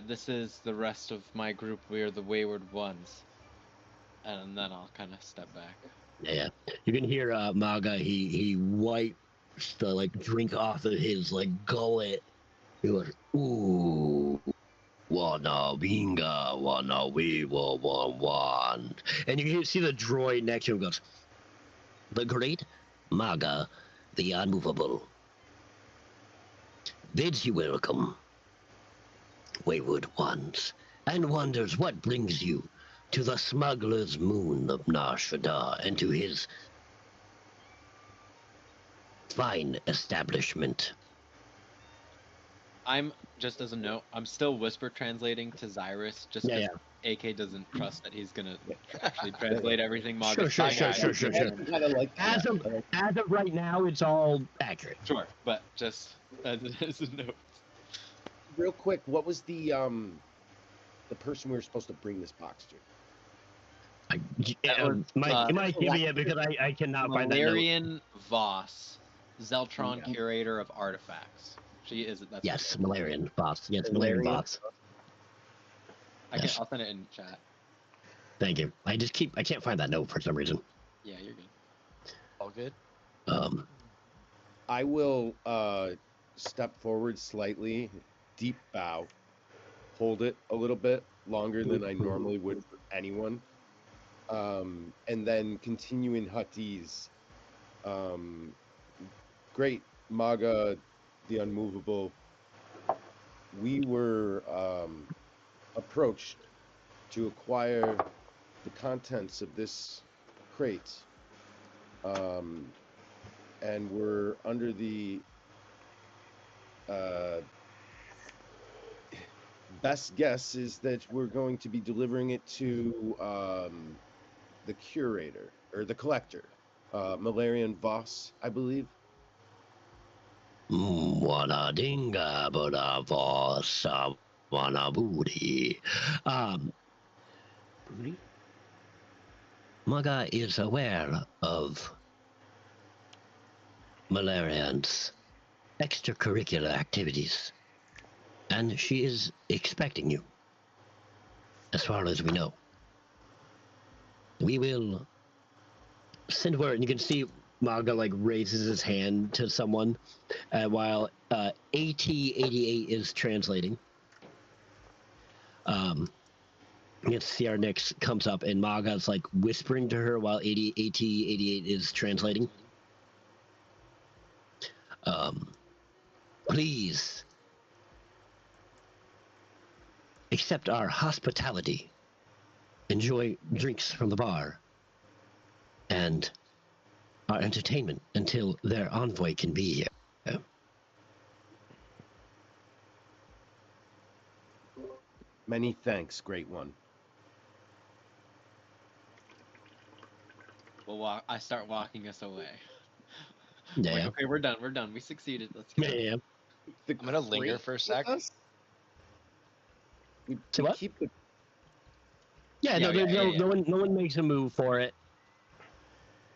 This is the rest of my group. We are the Wayward Ones. And then I'll kind of step back. Yeah. You can hear Maga. He wipes the like drink off of his like gullet. He goes, ooh, wana binga, wana we will one. And you can see the droid next to him goes, the great Maga, the unmovable, bids you welcome, wayward ones, and wonders what brings you to the smuggler's moon of Nar Shaddaa and to his fine establishment. I'm, just as a note, I'm still whisper translating to Zyrus, just because AK doesn't trust that he's gonna actually translate everything. Sure. Kinda like As that. of right now, it's all accurate. Sure, but just as a note. Real quick, what was the person we were supposed to bring this box to? Might give me it because I cannot find that note. Malarian Voss, Zeltron Curator of Artifacts. She is. That's yes, Malarian Voss. Yes, Malarian Voss. I'll send it in chat. Thank you. I can't find that note for some reason. Yeah, you're good. All good. I will step forward slightly, deep bow, hold it a little bit longer than I normally would for anyone, and then continue in Huttese. Great Maga, the Unmovable. We were approached to acquire the contents of this crate, and we're under the best guess is that we're going to be delivering it to the curator or the collector, Malarian Voss, I believe. Wana dinga buddha Voss wana booty. Booty? Maga is aware of Malarian's extracurricular activities, and she is expecting you, as far as we know. We will send word, and you can see Maga like raises his hand to someone while AT-88 is translating. You can see our Nyx comes up, and Maga's like whispering to her while AT-88 is translating. Please accept our hospitality, enjoy drinks from the bar, and our entertainment until their envoy can be here. Many thanks, Great One. I start walking us away. Yeah. Like, okay, we're done. We succeeded. Let's go. Yeah. I'm gonna linger for a sec. We what? keep the No one makes a move for it.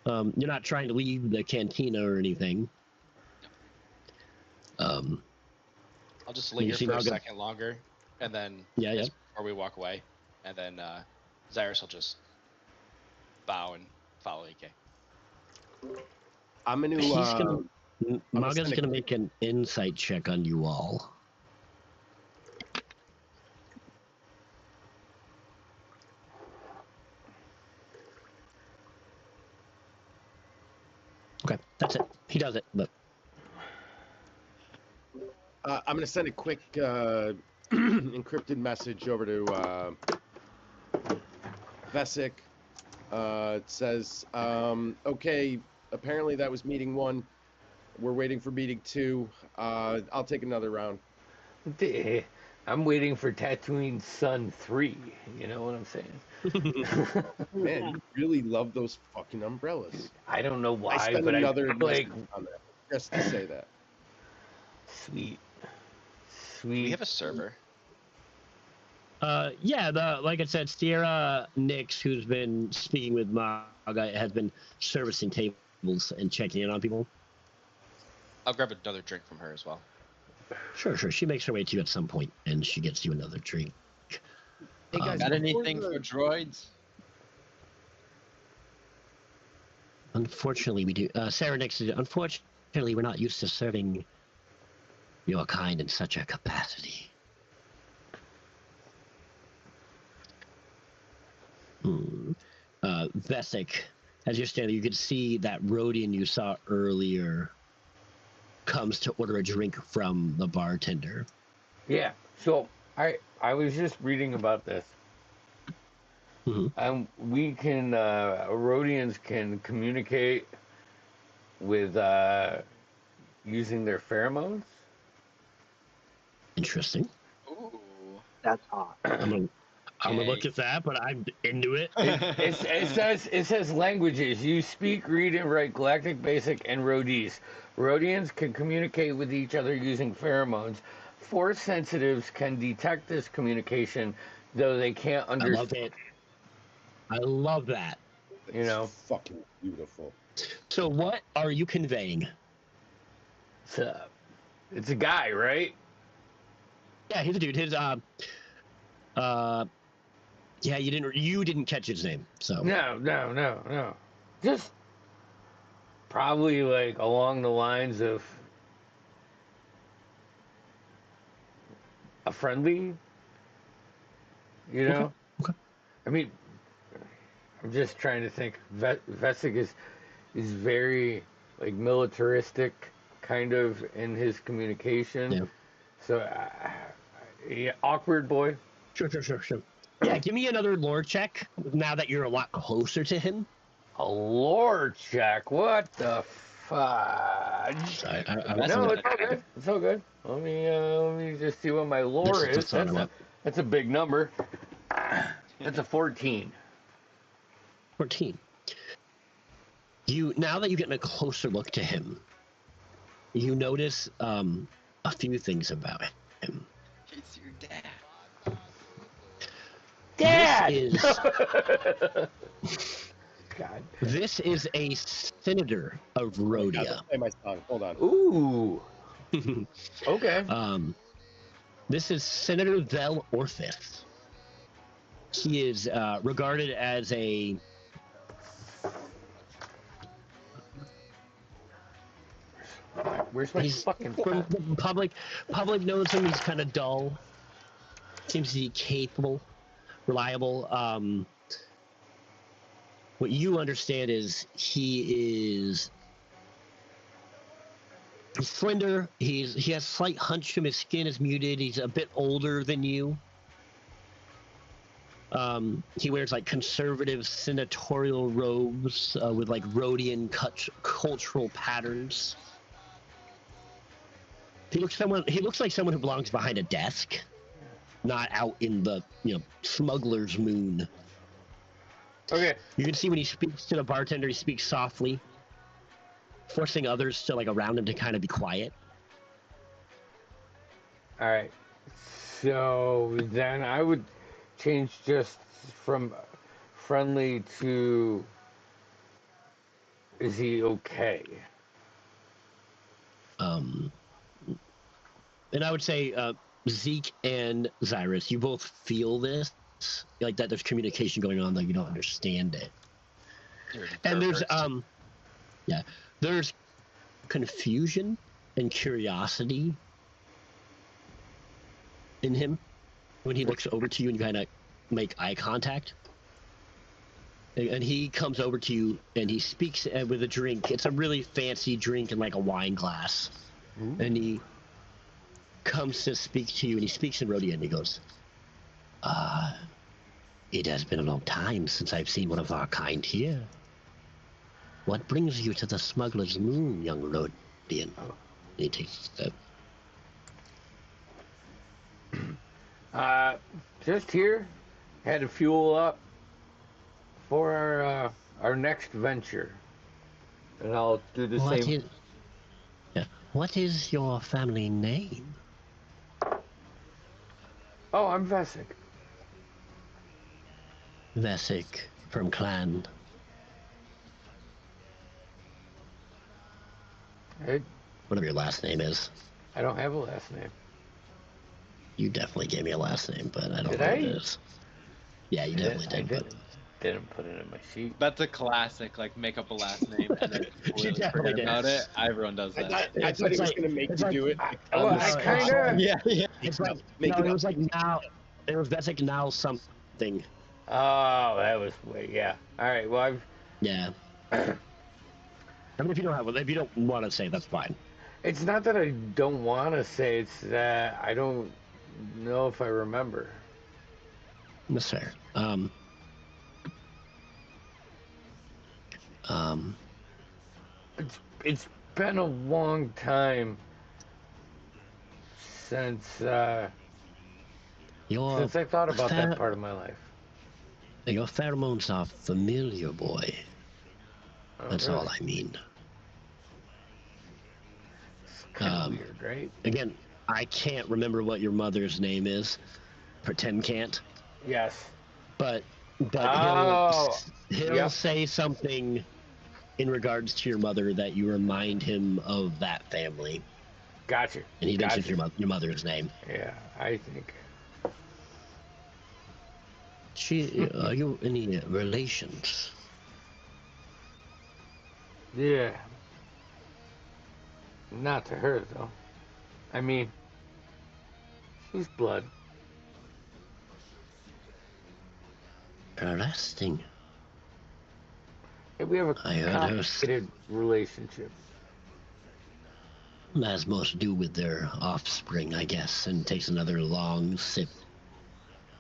You're not trying to leave the cantina or anything. I'll just linger for a second longer, and then before we walk away, and then Zyrus will just bow and follow AK. I'm gonna. Maga's gonna make an insight check on you all. Okay, that's it. He does it, but I'm going to send a quick encrypted message over to Vesic. It says, okay, apparently that was meeting 1. We're waiting for meeting 2. I'll take another round. I'm waiting for Tatooine Sun 3. You know what I'm saying? Man, you really love those fucking umbrellas. I don't know why, I spent but another I like on that just to say that. Sweet. We have a server. Like I said, Sierra Nyx, who's been speaking with Maga, has been servicing tables and checking in on people. I'll grab another drink from her as well. Sure. She makes her way to you at some point, and she gets you another drink. Hey guys, got anything for droids? Unfortunately, we do. Sarah next to unfortunately, we're not used to serving your kind in such a capacity. Vesic, as you're standing, you can see that Rodian you saw earlier comes to order a drink from the bartender. Yeah. So I was just reading about this. We can Rhodians can communicate with using their pheromones. Interesting. Ooh. That's hot. I'm gonna look at that, but I'm into it. It says languages. You speak, read, and write Galactic Basic and Rhodese. Rhodians can communicate with each other using pheromones. Force sensitives can detect this communication, though they can't understand. I love it. I love that. You know, fucking beautiful. So, what are you conveying? It's a guy, right? Yeah, he's a dude. His yeah, you didn't catch his name, so No. Just probably like along the lines of a friendly, you know. Okay. I mean, I'm just trying to think. Vesic is very like militaristic, kind of in his communication. Yeah. So, yeah, awkward boy. Sure. Yeah, give me another lore check now that you're a lot closer to him. A lore check? What the fudge? No, it's all good. It's all good. Let me just see what my lore is. That's a big number. That's a 14. 14. Now that you get a closer look to him, you notice a few things about him. It's your dad. Dad! God. This is a senator of Rhodia. Play my song. Hold on. Ooh. Okay. This is Senator Vel Orthis. He is regarded as a Where's my fucking phone? Public knows him. He's kind of dull. Seems to be capable, reliable. What you understand is he is slender. He has slight hunch from his skin is muted. He's a bit older than you. He wears like conservative senatorial robes with like Rhodian cultural patterns. He looks like someone who belongs behind a desk, not out in the smuggler's moon. Okay. You can see when he speaks to the bartender, he speaks softly, forcing others to around him to kind of be quiet. All right. So then I would change just from friendly to is he okay? And I would say Zeke and Zyrus, you both feel this, like that there's communication going on, though you don't understand it. And there's confusion and curiosity in him when he looks over to you and you kind of make eye contact. And he comes over to you and he speaks with a drink. It's a really fancy drink in like a wine glass. Ooh. And he comes to speak to you and he speaks in Rhodian and he goes, it has been a long time since I've seen one of our kind here. What brings you to the smuggler's moon, young Rhodian? And he takes a step. Just here, had to fuel up for our next venture, and I'll do the same. What is your family name? Oh, I'm Vesic. Vesic from Clan. Whatever your last name is. I don't have a last name. You definitely gave me a last name, but I don't Did know I? what it is. Yeah, you definitely I did. But didn't put it in my sheet. That's a classic. Like make up a last name and then completely definitely forget did. about it. Everyone does I that. thought, I It's thought he was like- going to make it's you like- do it. Well, I it's- kind of. Yeah. It's like Make no, it it up. was like now. It was that's like now something. Oh, that was yeah. All right. Well, Yeah. I mean, if you don't want to say, that's fine. it's not that I don't want to say. It's that I don't know if I remember. That's fair. It's been a long time since I thought about that part of my life. Your pheromones are familiar, boy. Oh, That's really? all I mean. It's kind of weird, right? Again, I can't remember what your mother's name is. Pretend can't. Yes. But Oh, he'll yep. say something in regards to your mother that you remind him of that family. Gotcha. And he mentions Gotcha. your mother's name. Yeah, I think. Are you any relations? Yeah. Not to her, though. I mean, she's blood. Interesting. Yeah, we have a I heard her complicated relationship. Has most to do with their offspring, I guess, and takes another long sip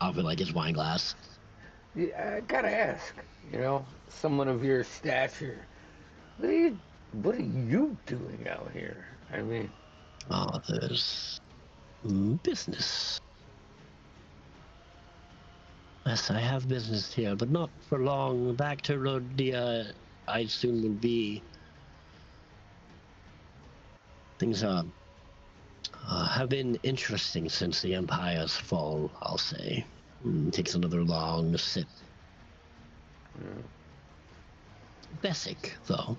off of like his wine glass. Yeah, I gotta ask, someone of your stature, what are you doing out here? I mean, Oh, there's business. Yes, I have business here, but not for long. Back to Rhodia, I soon will be. Things have been interesting since the Empire's fall, I'll say. Takes another long sip. Bessic, though.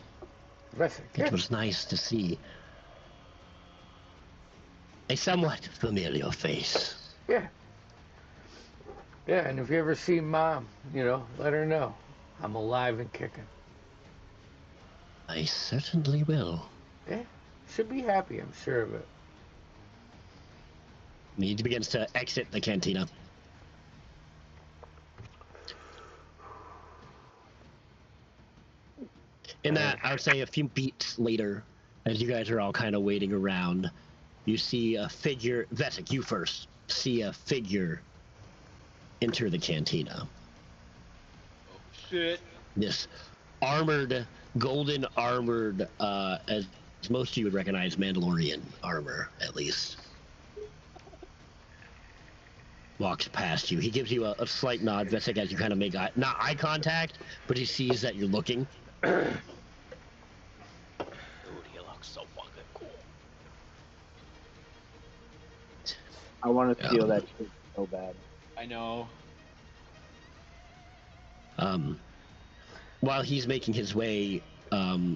Vesic, It yeah. was nice to see a somewhat familiar face. Yeah. Yeah, and if you ever see Mom, let her know. I'm alive and kicking. I certainly will. Yeah, she'll be happy, I'm sure of it. He begins to exit the cantina. In that, I would say a few beats later, as you guys are all kind of waiting around, you see a figure. Vesic, you first. See a figure enter the cantina. Oh shit. This armored, golden armored, as most of you would recognize Mandalorian armor, at least. Walks past you. He gives you a slight nod, Vesic, as you kind of make not eye contact, but he sees that you're looking. Dude, he looks so fucking cool. I want to steal that shit so bad. I know. While he's making his way,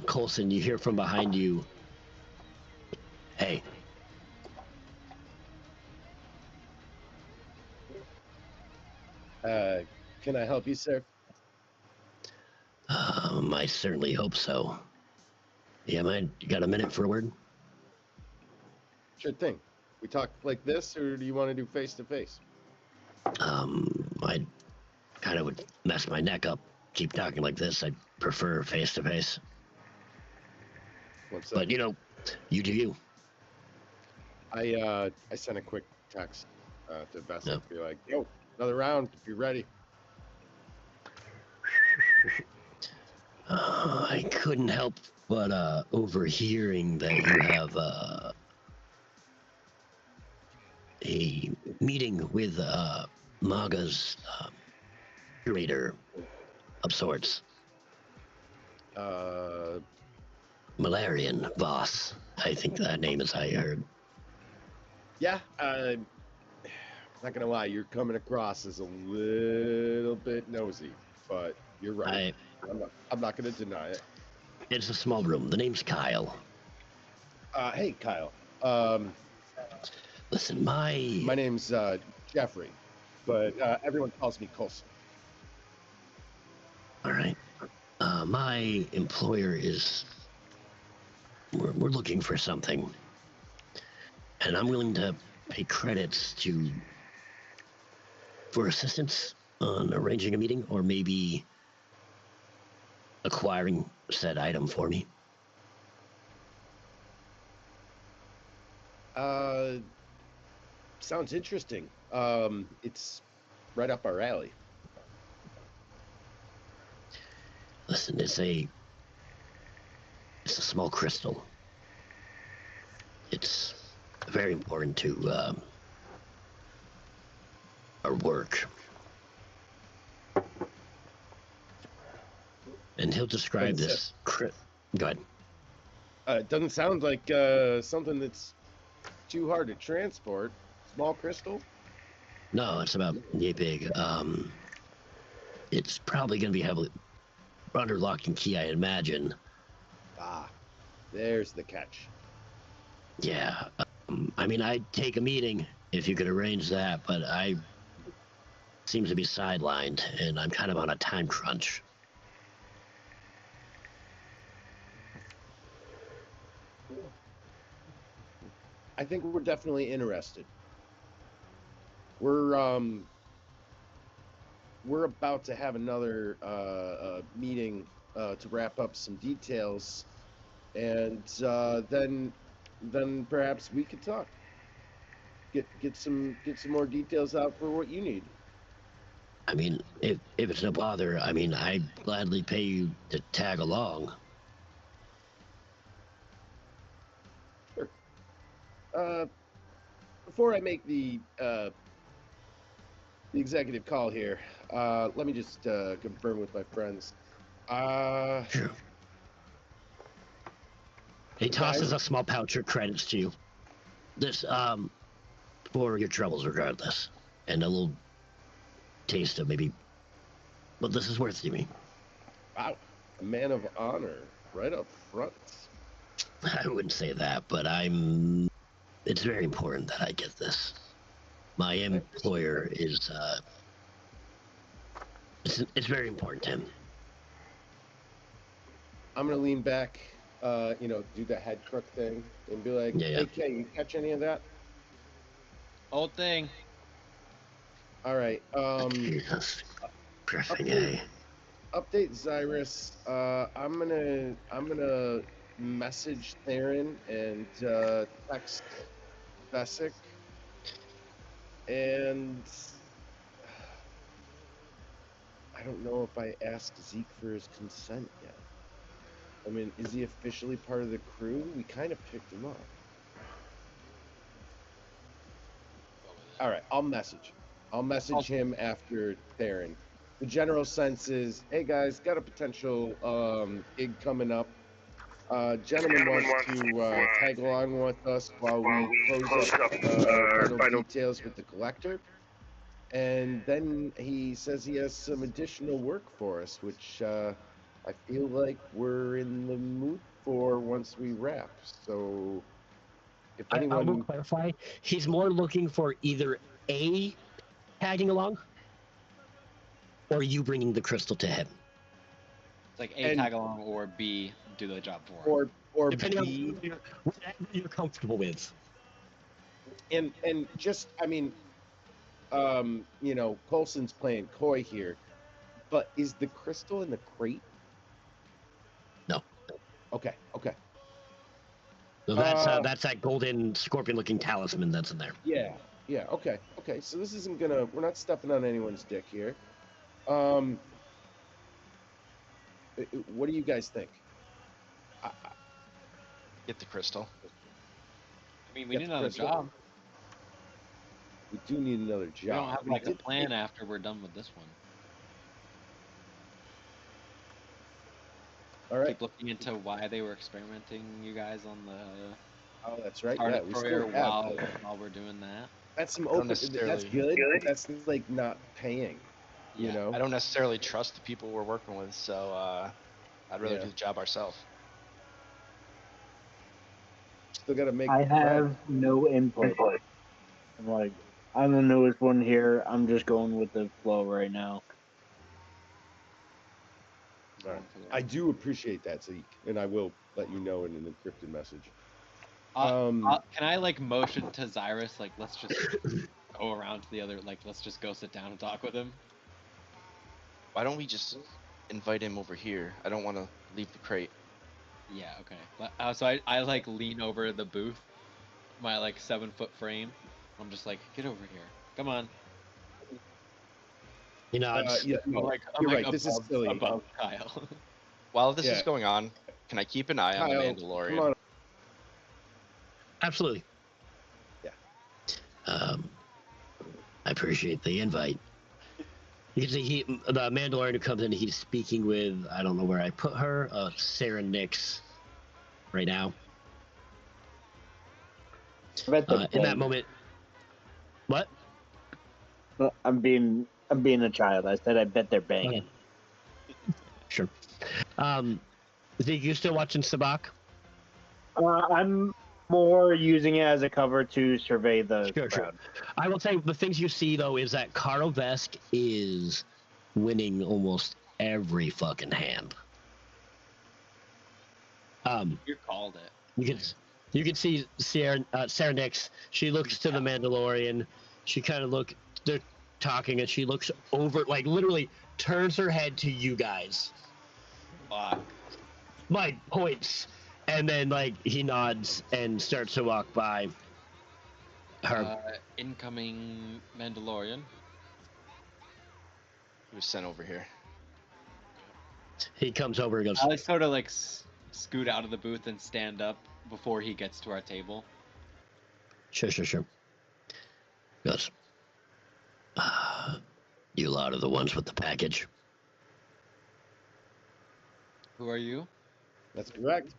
Coulson, you hear from behind you, "Hey." Can I help you, sir? I certainly hope so. Yeah, man, you got a minute for a word? Sure thing. We talk like this, or do you want to do face to face? I kind of would mess my neck up. Keep talking like this. I prefer face to face. What's up? But you do you. I sent a quick text to Vesic, No. be like, "Yo, another round if you're ready." I couldn't help but overhearing that you have a meeting with Maga's curator of sorts. Malarian boss. I think that name is how you heard. Yeah, not gonna lie, you're coming across as a little bit nosy, but you're right. I'm not gonna deny it. It's a small room. The name's Kyle. Hey, Kyle. Listen, my name's Jeffrey, but everyone calls me Colson. All right. My employer is. We're looking for something, and I'm willing to pay credits for assistance on arranging a meeting, or maybe acquiring said item for me. Sounds interesting. It's right up our alley. Listen, it's a small crystal. It's very important to our work. And he'll describe this. Go ahead. It doesn't sound like something that's too hard to transport. Small crystal? No, it's about yay big. It's probably going to be heavily under lock and key, I imagine. Ah, there's the catch. Yeah. I mean, I'd take a meeting if you could arrange that, but I seems to be sidelined, and I'm kind of on a time crunch. I think we're definitely interested. We're about to have another meeting to wrap up some details, and then perhaps we could talk. Get some more details out for what you need. I mean, if it's no bother, I mean, I'd gladly pay you to tag along. Sure. Before I make the executive call here, let me just confirm with my friends. Sure. He tosses a small pouch of credits to you. This, for your troubles regardless. And a little taste of maybe what this is worth to me. Wow. A man of honor right up front. I wouldn't say that, but it's very important that I get this. My employer is, it's very important to him. I'm going to lean back, do the head crook thing and be like, hey, Kay, you catch any of that? Whole thing. All right. Jesus. Update Zyrus. I'm gonna message Theron and text Vesic, and I don't know if I asked Zeke for his consent yet. I mean, is he officially part of the crew? We kind of picked him up. All right, I'll message him after Theron. The general sense is, hey guys, got a potential gig coming up. Gentleman wants to tag along with us while we close up final details with the collector. And then he says he has some additional work for us, which I feel like we're in the mood for once we wrap. So if anyone... I will clarify, he's more looking for either A, tagging along, or you bringing the crystal to him. It's like A, tag along, or B, do the job for him. Or depending B, on whatever you're comfortable with. And just, I mean, Coulson's playing coy here, but is the crystal in the crate? No. Okay. So that's that golden scorpion-looking talisman that's in there. Yeah. Okay. So this isn't we're not stepping on anyone's dick here. What do you guys think? Get the crystal. I mean, we need another job. We do need another job. We don't have like a plan after we're done with this one. All right. Keep looking into why they were experimenting you guys on the. Oh, that's right. Yeah, we still have while we're doing that. That's some open. That's good. But that's like not paying. Yeah, you know. I don't necessarily trust the people we're working with, so I'd rather do the job ourselves. Still got to make. I have no input. I'm like, I'm the newest one here. I'm just going with the flow right now. Right. I do appreciate that, Zeke, and I will let you know in an encrypted message. Can I like motion to Zyrus? Like, let's just go around to the other. Like, let's just go sit down and talk with him. Why don't we just invite him over here? I don't want to leave the crate. Yeah. Okay. So I like lean over the booth, my like 7-foot frame. I'm just like, get over here. Come on. You know, yeah, no, you're right. This is silly. Above Kyle. While this is going on, can I keep an eye on the Mandalorian? Come on. Absolutely. Yeah. I appreciate the invite. You can see the Mandalorian who comes in, he's speaking with, I don't know where I put her, Sarah Nix right now. In that moment, what? I'm being a child. I said I bet they're banging. Sure. Zeke, you still watching Sabak? I'm more using it as a cover to survey the crowd. Sure. I will say the things you see though is that Carl Vesk is winning almost every fucking hand. You called it. You can see Sarah Nix. She looks to the Mandalorian. She kind of they're talking, and she looks over, like literally turns her head to you guys. My points. And then, like, he nods and starts to walk by her. Incoming Mandalorian. He was sent over here. He comes over and goes... I sort of, like, scoot out of the booth and stand up before he gets to our table. Sure. Goes, you lot are the ones with the package. Who are you? That's correct.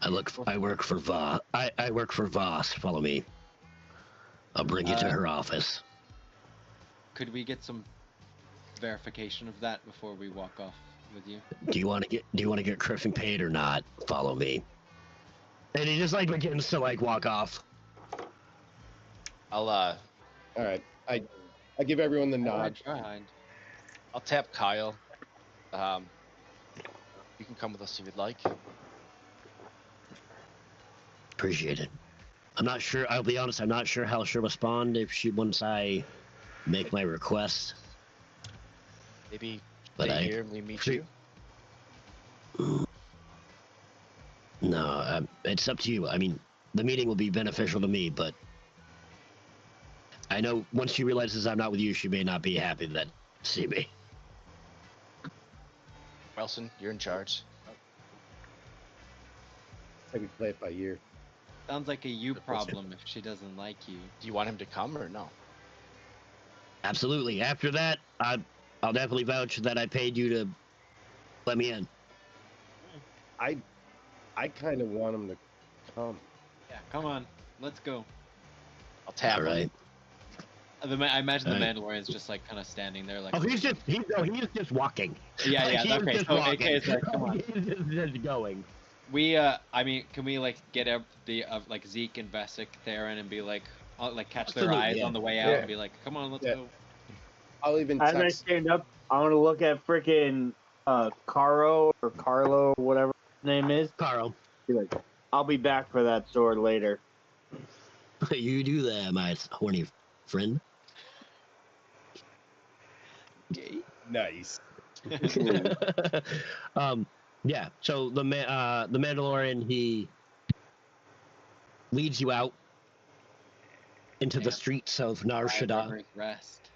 I work for Voss. I work for Voss. Follow me. I'll bring you to her office. Could we get some verification of that before we walk off with you? Do you want to get Griffin paid or not? Follow me. And he just like begins to like walk off. All right. I give everyone the nod. I'll tap Kyle. You can come with us if you'd like. Appreciate it. I'm not sure. I'll be honest. I'm not sure how she'll respond once I make my request. Maybe stay here and we meet you. No, it's up to you. I mean, the meeting will be beneficial to me, but I know once she realizes I'm not with you, she may not be happy to see me. Wilson, you're in charge. How we play it by ear. Sounds like a you problem if she doesn't like you. Do you want him to come or no? Absolutely. After that, I'll definitely vouch that I paid you to let me in. I kind of want him to come. Yeah, come on. Let's go. I'll tap him. I imagine the Mandalorian's just like kind of standing there like... Oh, he's just walking. Yeah, okay. So AK is like, come on. He's just going. I mean, can we like get like Zeke and Vesic there and be like catch their eyes on the way out and be like, come on, let's go. I'll even as I stand up, I want to look at freaking Caro or Carlo, whatever his name is. Caro. Be like, I'll be back for that sword later. You do that, my horny friend. Nice. Yeah. So the Mandalorian, he leads you out into the streets of Nar Shaddaa. Rest.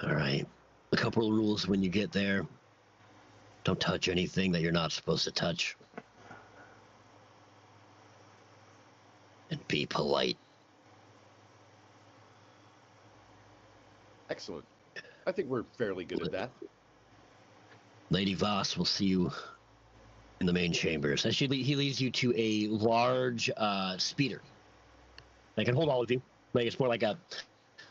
All right. A couple of rules when you get there. Don't touch anything that you're not supposed to touch. And be polite. Excellent. I think we're fairly good at that. Lady Voss will see you in the main chambers. He leads you to a large speeder that can hold all of you. Like it's more like a,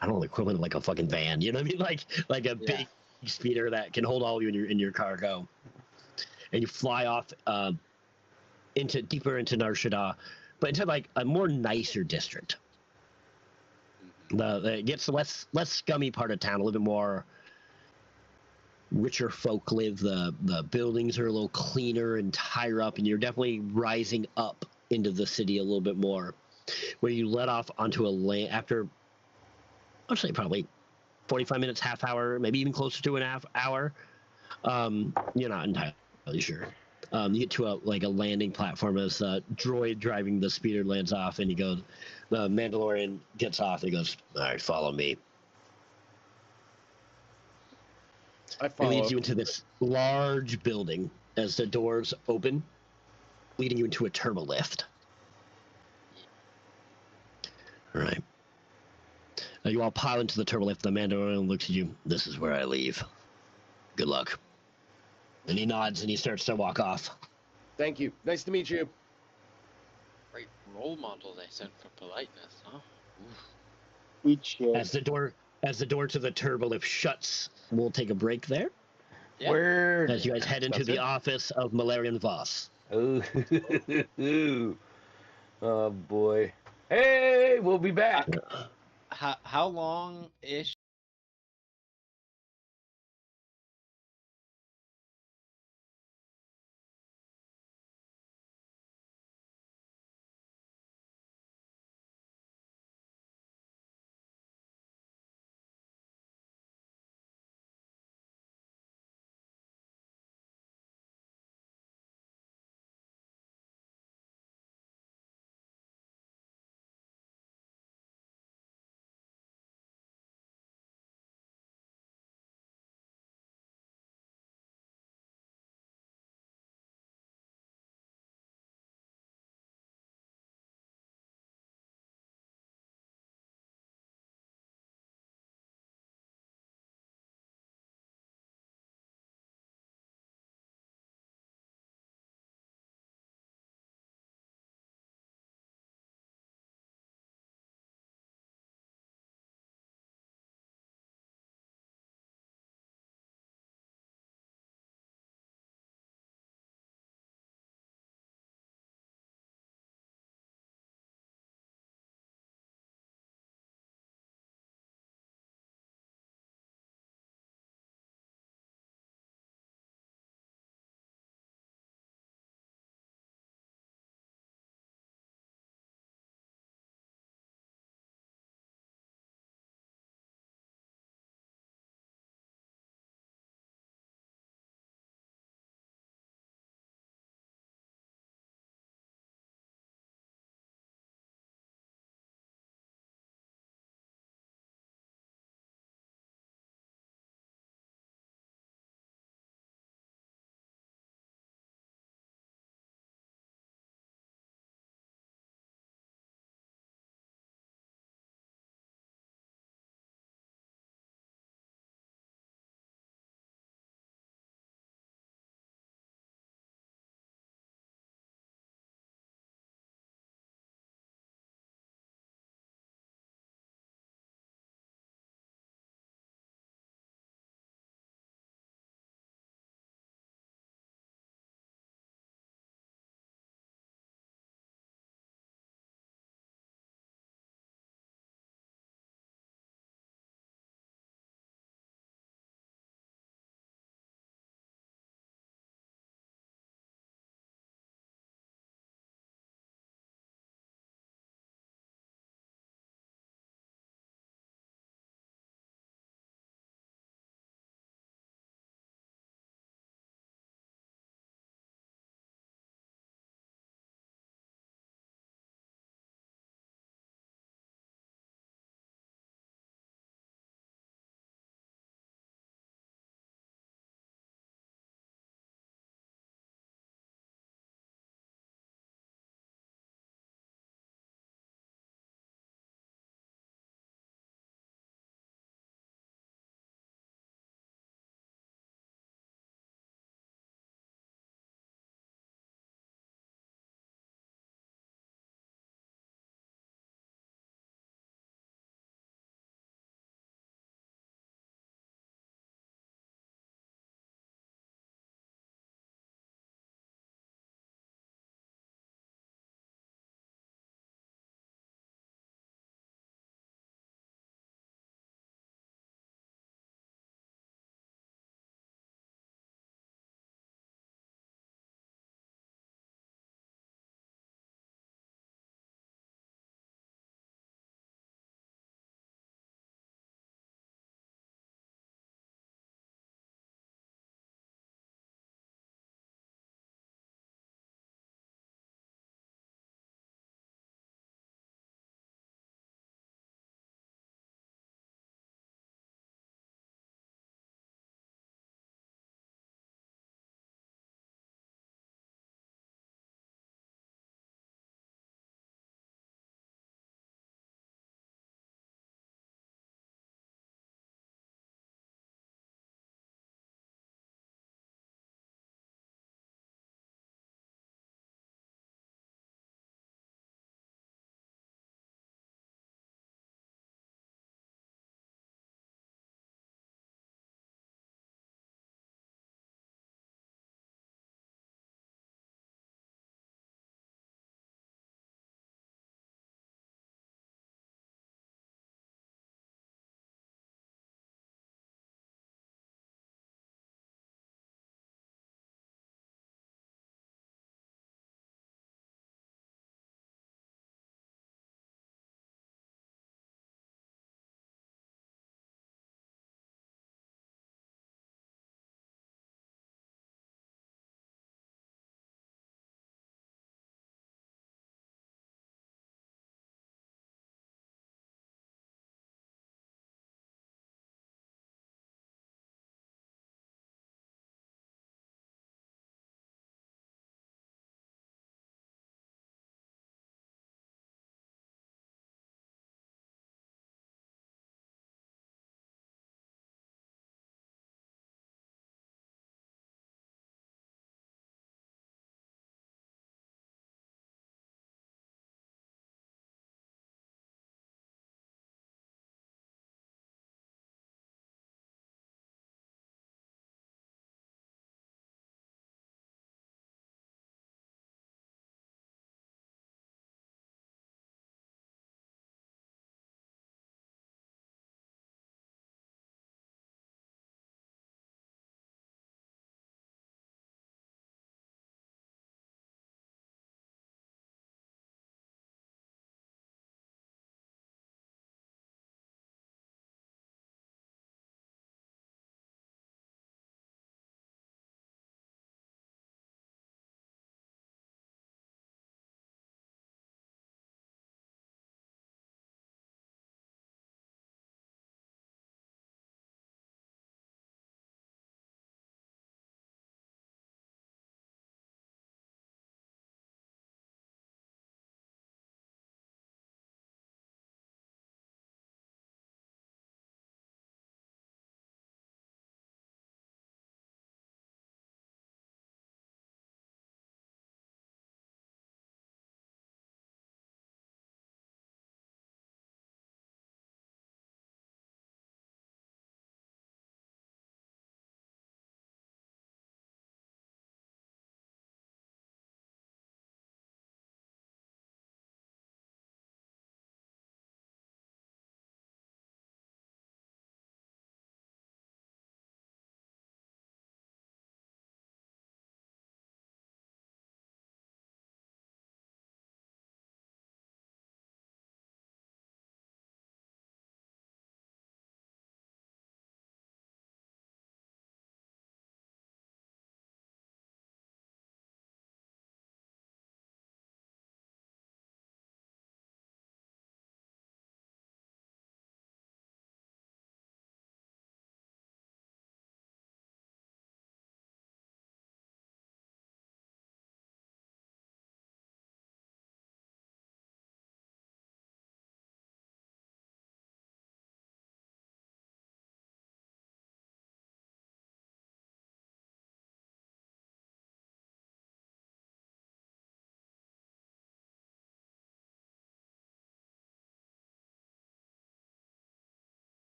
I don't know, the equivalent of like a fucking van. You know what I mean? Like a big speeder that can hold all of you in your cargo. and you fly off into deeper into Nar Shaddaa, but into like a more nicer district. It gets less scummy part of town, a little bit more richer folk live. The buildings are a little cleaner and higher up, and you're definitely rising up into the city a little bit more, where you let off onto a lane after, I'd say probably 45 minutes, half hour, maybe even closer to an half hour. You're not entirely sure. You get to a landing platform as droid driving the speeder lands off, and the Mandalorian gets off and he goes, "All right, follow me." I follow. It leads you into this large building as the doors open, leading you into a turbo lift. All right. You all pile into the turbo lift. The Mandalorian looks at you. "This is where I leave. Good luck." And he nods and he starts to walk off. Thank you. Nice to meet you. Great role model they sent for politeness, huh? We chill. As the door to the turbo lift shuts, we'll take a break there. Yeah. Where? As you guys head into the office of Malarian Voss. Oh, oh boy. Hey, we'll be back. How long ish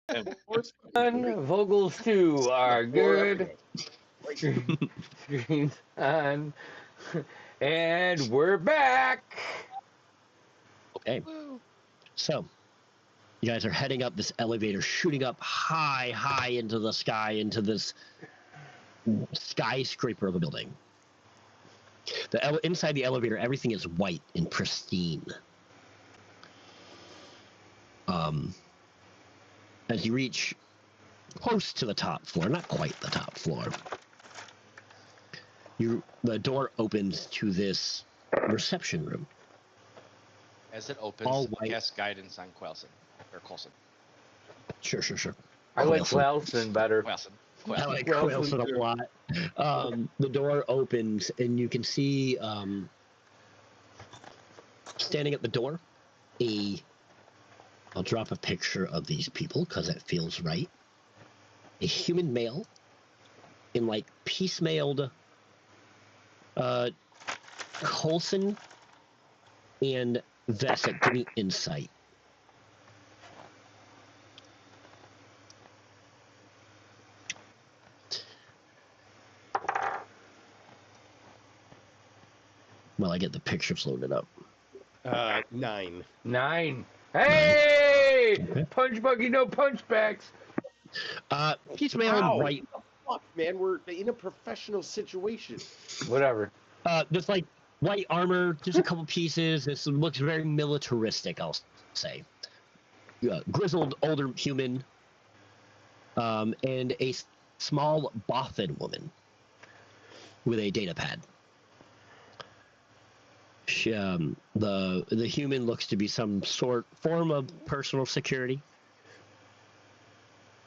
Vogels 2 are good. Screens on. And we're back. Okay. So, you guys are heading up this elevator, shooting up high into the sky, into this skyscraper of a building. Inside the elevator, everything is white and pristine. As you reach close to the top floor, not quite the top floor, the door opens to this reception room. As it opens, cast guidance on Coulson. Sure. I like Coulson better. I like Coulson a lot. The door opens, and you can see standing at the door, I'll drop a picture of these people because it feels right. A human male in like piecemealed Coulson and Vesic. Give me insight. Well, I get the pictures loaded up. 9. 9. Hey! Okay. Punch buggy, no punchbacks. Piecemeal right. Fuck, man, we're in a professional situation. Whatever. There's like white armor. There's a couple pieces. This looks very militaristic, I'll say. Grizzled older human, and a small Bothan woman with a data pad. She, the human looks to be some form of personal security.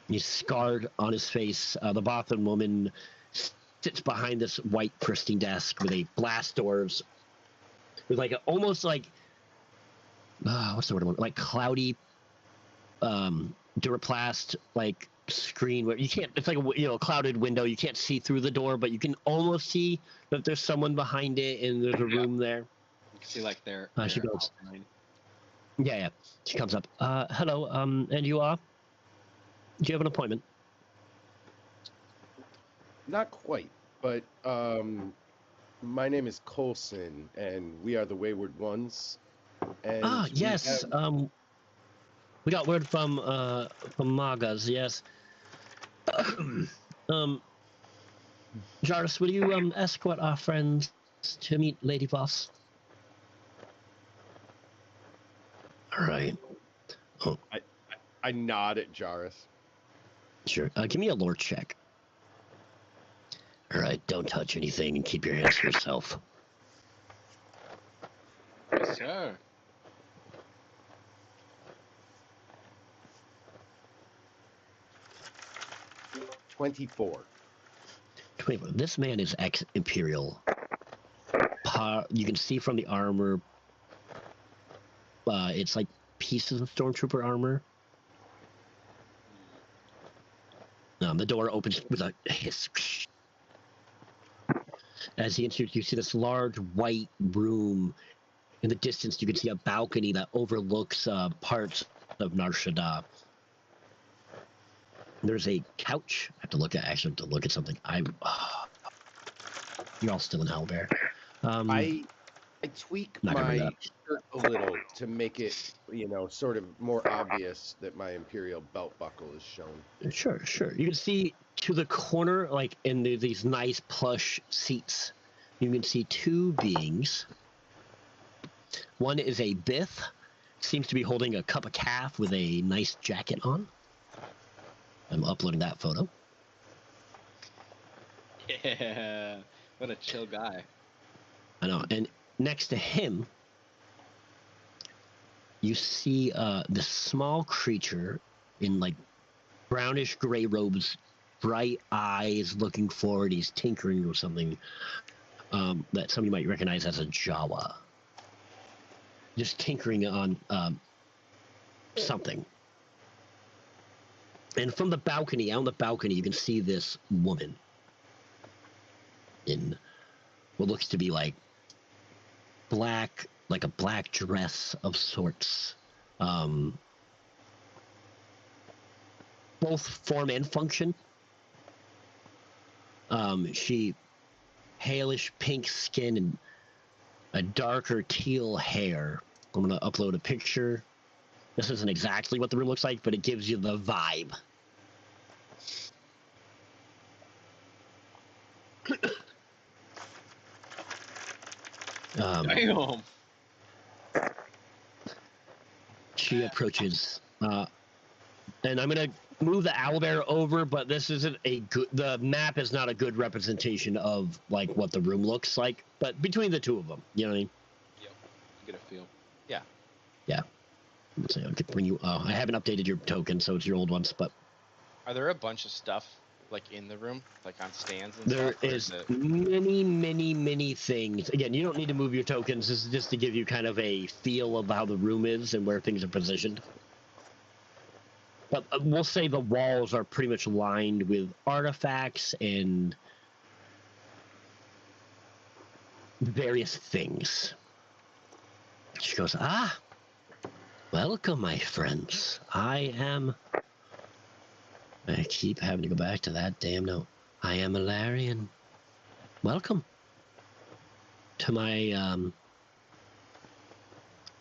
He's scarred on his face. The Bothan woman sits behind this white pristine desk with a blast doors, with like almost like what's the word? Like cloudy, Duraplast like screen where you can't. It's like a clouded window. You can't see through the door, but you can almost see that there's someone behind it and there's a room there. See, like their she goes. Outline. Yeah. She comes up. Hello. And you are? Do you have an appointment? Not quite, but my name is Coulson, and we are the Wayward Ones. And yes. We got word from Magas. Yes. Jarvis, will you escort our friends to meet Lady Voss? All right. Oh. I nod at Jarvis. Sure. Give me a lore check. All right. Don't touch anything and keep your hands to yourself. Yes, sir. $24. This man is ex-Imperial. You can see from the armor. It's like pieces of Stormtrooper armor. The door opens with a hiss. As he enters, you see this large white room. In the distance, you can see a balcony that overlooks parts of Nar Shaddaa. There's a couch. I have to look at something. You're all still in Owlbear. I tweak my shirt a little to make it, sort of more obvious that my Imperial belt buckle is shown. Sure. You can see to the corner, like in these nice plush seats, you can see two beings. One is a Bith, seems to be holding a cup of calf with a nice jacket on. I'm uploading that photo. Yeah, what a chill guy. I know, and next to him, you see this small creature in like brownish gray robes, bright eyes, looking forward. He's tinkering with something that somebody might recognize as a Jawa. Just tinkering on something. And from the balcony, on the balcony, you can see this woman in what looks to be like a black dress of sorts. both form and function. She palish pink skin and a darker teal hair. I'm gonna upload a picture. This isn't exactly what the room looks like, but it gives you the vibe. Damn. She approaches, and I'm gonna move the owlbear over, but this isn't a good. The map is not a good representation of like what the room looks like. But between the two of them, you know what I mean? Yep. You get a feel. Yeah. Let's see, I could bring you. I haven't updated your token, so it's your old ones. But Are there a bunch of stuff like in the room, like on stands and there stuff? There is many things. Again, you don't need to move your tokens. This is just to give you kind of a feel of how the room is and where things are positioned. But we'll say the walls are pretty much lined with artifacts and various things. She goes, welcome, my friends. I keep having to go back to that damn note. I am Ilarian. Welcome to my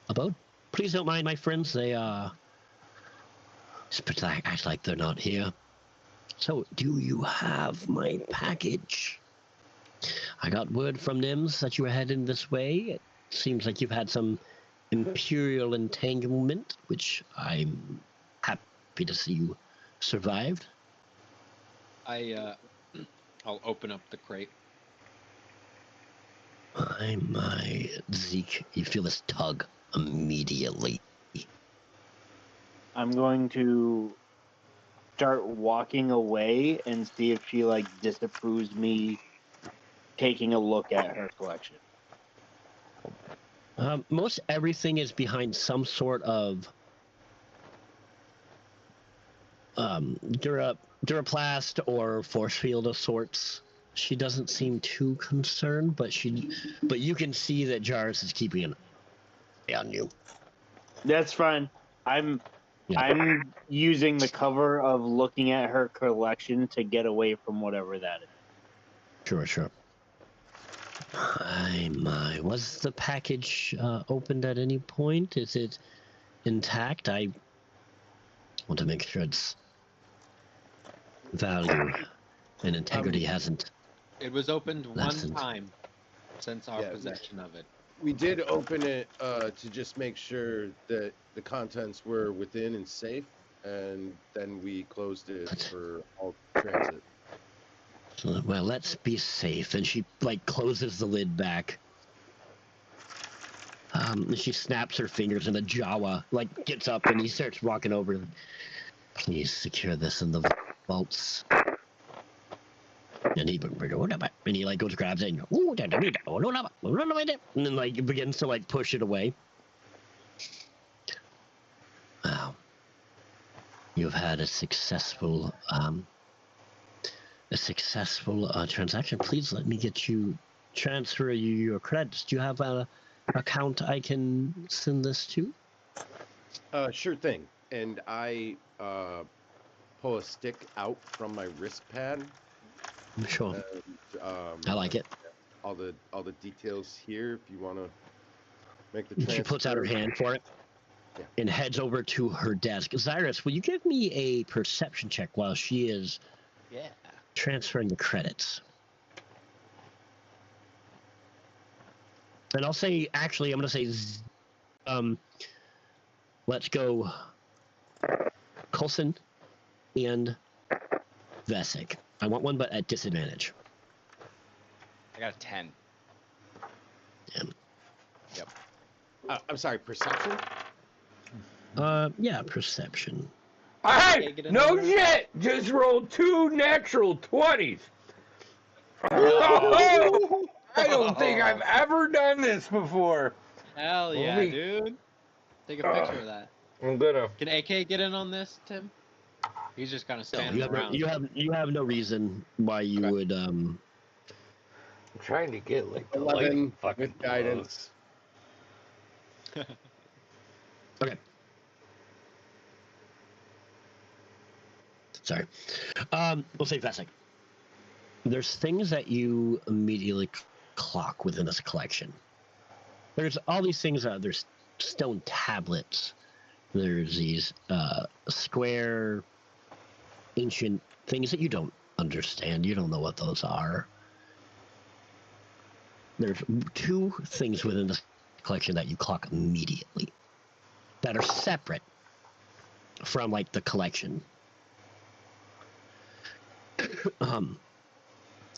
abode. Please don't mind my friends. They act like they're not here. So, do you have my package? I got word from Nims that you were heading this way. It seems like you've had some imperial entanglement, which I'm happy to see you survived. I'll open up the crate. My Zeke, you feel this tug immediately. I'm going to start walking away and see if she like disapproves me taking a look at her collection. Most everything is behind some sort of Duraplast or force field of sorts. She doesn't seem too concerned, but you can see that Jarvis is keeping an eye on you. That's fine. I'm using the cover of looking at her collection to get away from whatever that is. Sure. Was the package opened at any point? Is it intact? I want to make sure its value and integrity hasn't. It was opened lessened. one time since our possession of it. We did open it to just make sure that the contents were within and safe, and then we closed it for all transit. Well, let's be safe. And she like closes the lid back. She snaps her fingers, and the Jawa like gets up and he starts walking over. Please secure this in the vaults. And he like goes grabs it and then like begins to like push it away. Wow. You've had a successful transaction. Please let me transfer you your credits. Do you have an account I can send this to? Sure thing. And I pull a stick out from my wrist pad. Sure. And, I like it. All the details here. If you want to make the transfer. She puts out her hand for it. Yeah. And heads over to her desk. Zyrus, will you give me a perception check while she is transferring the credits? And I'll say, actually, I'm going to say, let's go Coulson and Vesic. I want one, but at disadvantage. I got a 10. Damn. Yep. I'm sorry, perception? Yeah, perception. Hey, no shit! Just rolled 2 natural 20s. Oh, I don't think I've ever done this before. Hell yeah, dude. Take a picture of that. I'm gonna. Can AK get in on this, Tim? He's just kind of standing around. You have no reason why you would. I'm trying to get like the 11 light with guidance. Okay. Sorry. We'll save that a second. There's things that you immediately clock within this collection. There's all these things. There's stone tablets. There's these square, ancient things that you don't understand. You don't know what those are. There's two things within this collection that you clock immediately that are separate from like the collection.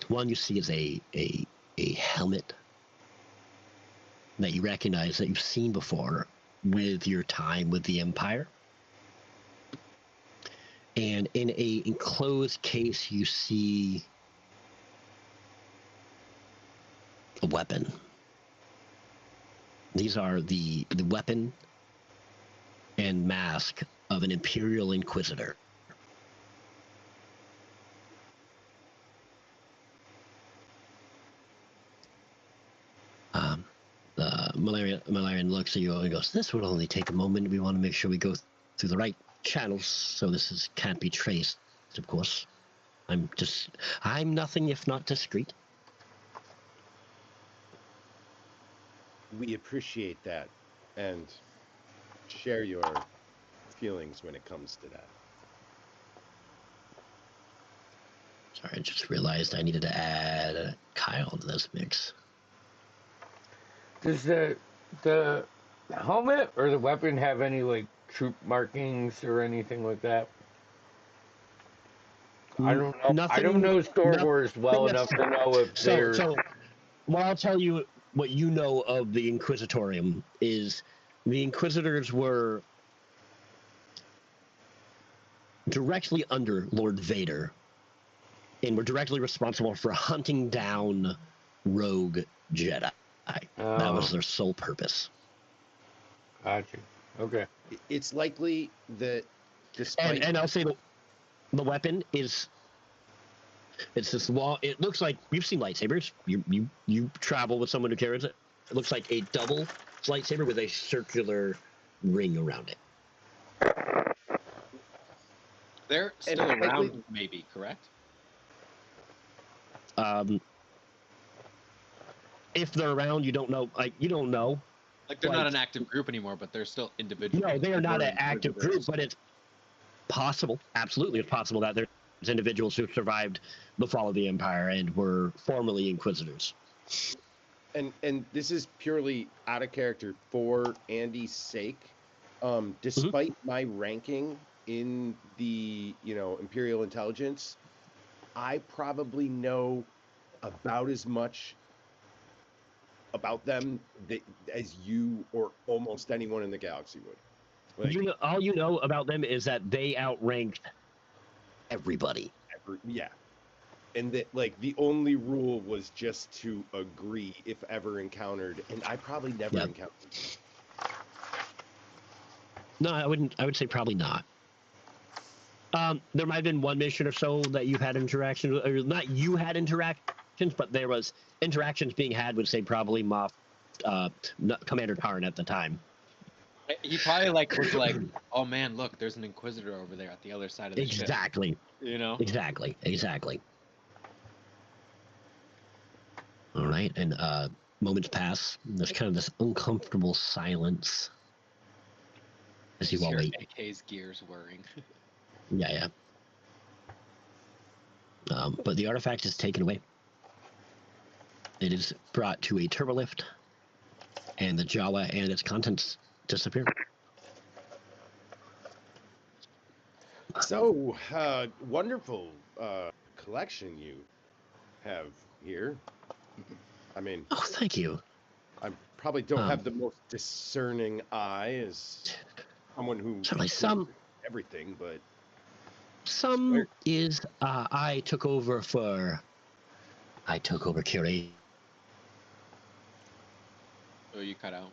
One you see is a helmet that you recognize that you've seen before with your time with the Empire. And in a enclosed case you see a weapon. These are the weapon and mask of an Imperial Inquisitor. Malarian looks at you and goes, "This would only take a moment. We want to make sure we go through the right channels, so this can't be traced, of course. I'm nothing if not discreet." We appreciate that and share your feelings when it comes to that. Sorry, I just realized I needed to add Kyle to this mix. Does the helmet or the weapon have any like troop markings or anything like that? I don't know. Nothing, I don't know Star Wars well enough to know if they're. So, well, I'll tell you what you know of the Inquisitorium is the Inquisitors were directly under Lord Vader and were directly responsible for hunting down rogue Jedi. That was their sole purpose. Gotcha. Okay. It's likely that despite... And I'll say the weapon is... It's this long... It looks like... You've seen lightsabers. You travel with someone who carries it. It looks like a double lightsaber with a circular ring around it. They're still around, maybe, correct? If they're around, you don't know. You don't know. Like they're not an active group anymore, but they're still individuals. No, they are not an active group, but it's possible. Absolutely, it's possible that there's individuals who survived the fall of the Empire and were formerly Inquisitors. And this is purely out of character for Andy's sake. Despite my ranking in the Imperial Intelligence, I probably know about as much about them as you or almost anyone in the galaxy would. Like, all you know about them is that they outranked everybody. Yeah. And that, like, the only rule was just to agree if ever encountered, and I probably never encountered. No, I wouldn't. I would say probably not. There might have been one mission or so that you've had interactions with, or not you had interactions, but there was interactions being had with, say, probably Moff, Commander Tarn at the time. He probably was like, "Oh man, look, there's an Inquisitor over there at the other side of the ship." Exactly. Exactly. All right, and moments pass. There's kind of this uncomfortable silence as you all wait. AK's gears whirring. Yeah. But the artifact is taken away. It is brought to a turbolift, and the Jawa and its contents disappear. So, wonderful collection you have here. I mean... Oh, thank you. I probably don't have the most discerning eye as someone who... Certainly some... everything, but... Some is... I took over curation. Oh, you cut out.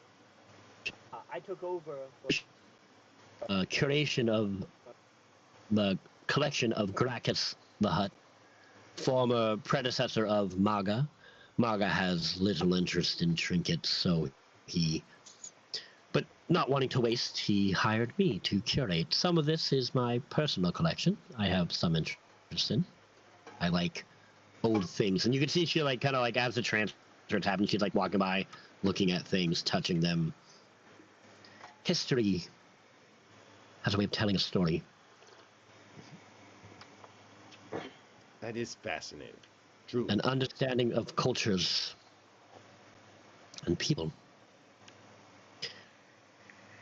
I took over curation of the collection of Gracchus the Hutt, former predecessor of Maga. Maga has little interest in trinkets, so he... But not wanting to waste, he hired me to curate. Some of this is my personal collection. I have some interest in. I like old things, and you can see she like kind of like as the transfer happens, she's like walking by, looking at things, touching them. History has a way of telling a story. That is fascinating. Truly. An understanding of cultures and people.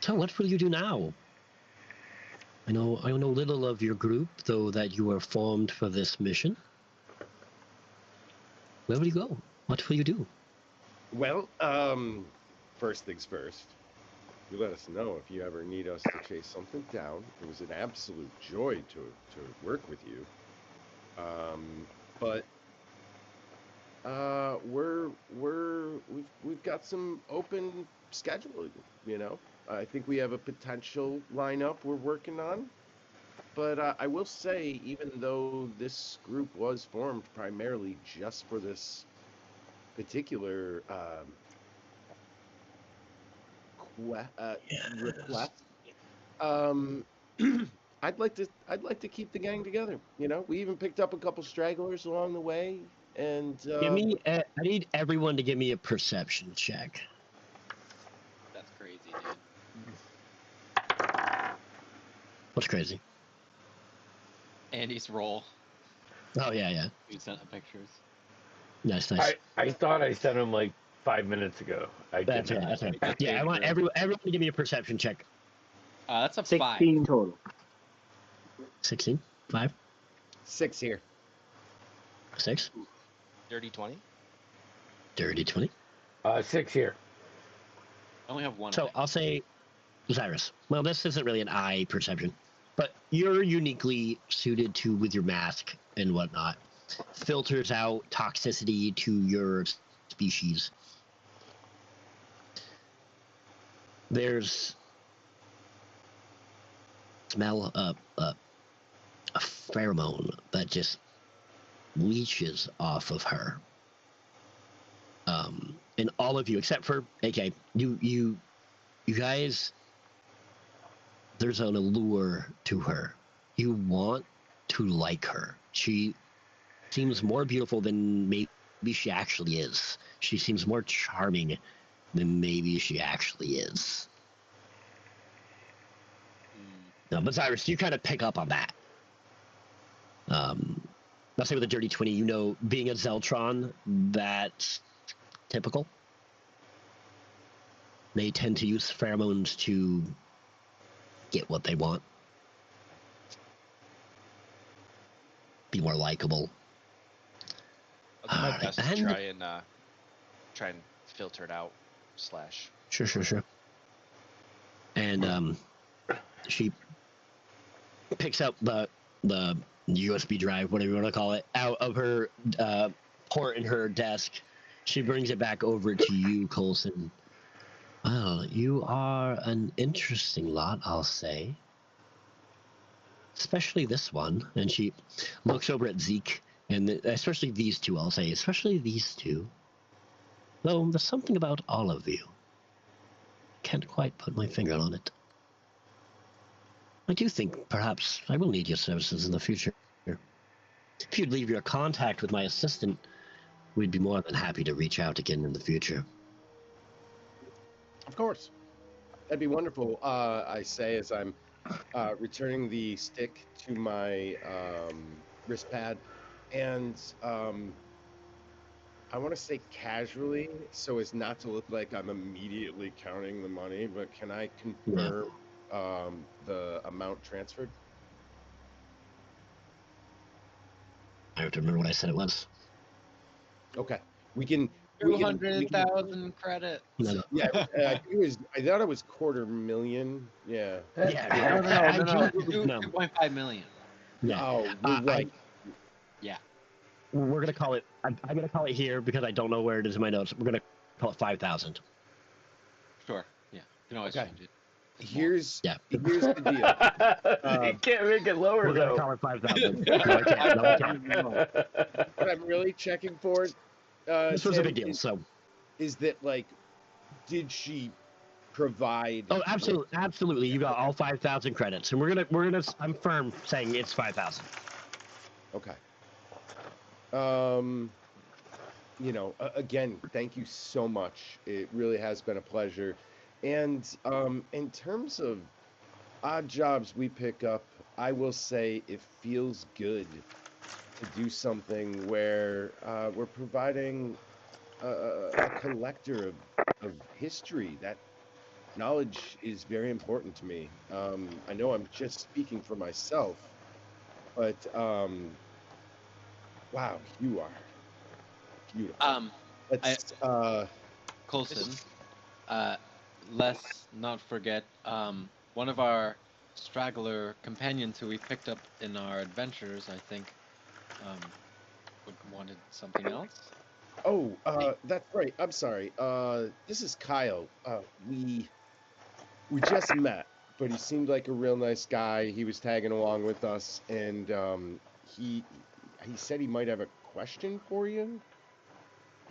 So what will you do now? I know little of your group, though that you were formed for this mission. Where will you go? What will you do? Well, first things first. You let us know if you ever need us to chase something down. It was an absolute joy to work with you. But we've got some open scheduling, you know. I think we have a potential lineup we're working on. But I will say, even though this group was formed primarily just for this particular request, I'd like to keep the gang together. You know, we even picked up a couple stragglers along the way, and give me. I need everyone to give me a perception check. That's crazy, dude. What's crazy? Andy's roll. Oh yeah. You sent the pictures. Nice. I thought I sent him like 5 minutes ago. That's right. Yeah, I want everyone to give me a perception check. That's a 16 5. total. 16? 5? 6 here. 6? Dirty 20. Dirty 20. 6 here. I only have one. So I'll say Cyrus. Well, this isn't really an eye perception, but you're uniquely suited to, with your mask and whatnot, filters out toxicity to your species. There's smell a pheromone that just leeches off of her. And all of you, except for AK, you guys, there's an allure to her. You want to like her. She seems more beautiful than maybe she actually is. She seems more charming than maybe she actually is. No, but Cyrus, you kind of pick up on that. I'll say with a dirty 20, you know, being a Zeltron, that's typical. They tend to use pheromones to get what they want. Be more likable. I'll do my best to try and filter it out. / Sure. And she picks up the USB drive, whatever you want to call it, out of her port in her desk. She brings it back over to you, Coulson. Well, you are an interesting lot, I'll say. Especially this one. And she looks over at Zeke, and especially these two, I'll say. Especially these two. Though there's something about all of you. Can't quite put my finger on it. I do think perhaps I will need your services in the future. If you'd leave your contact with my assistant, we'd be more than happy to reach out again in the future. Of course. That'd be wonderful, I say as I'm returning the stick to my wrist pad. And I want to say casually, so as not to look like I'm immediately counting the money, but can I confirm the amount transferred? I have to remember what I said it was. Okay. We can... 200,000 credits. No. Yeah, I thought it was $250,000. Yeah. No. 2.5 million. Yeah. Oh, you're right. We're gonna call it. I'm gonna call it here because I don't know where it is in my notes. We're gonna call it 5,000. Sure. Yeah. You can always change it. Here's the deal. You can't make it lower, We're though. gonna call it 5,000. No, I can't. What I'm really checking for This was a Tim, big deal. So is that, like, did she provide. Oh, absolutely. You got all 5,000 credits, and we're gonna. I'm firm saying it's 5,000. Okay. Again, thank you so much. It really has been a pleasure. And in terms of odd jobs we pick up, I will say it feels good to do something where we're providing a collector of history. That knowledge is very important to me. I know I'm just speaking for myself, but wow, you are beautiful. Let's Colson, let's not forget one of our straggler companions who we picked up in our adventures. I think wanted something else. Oh, that's right. I'm sorry. This is Kyle. We just met, but he seemed like a real nice guy. He was tagging along with us, and he said he might have a question for you.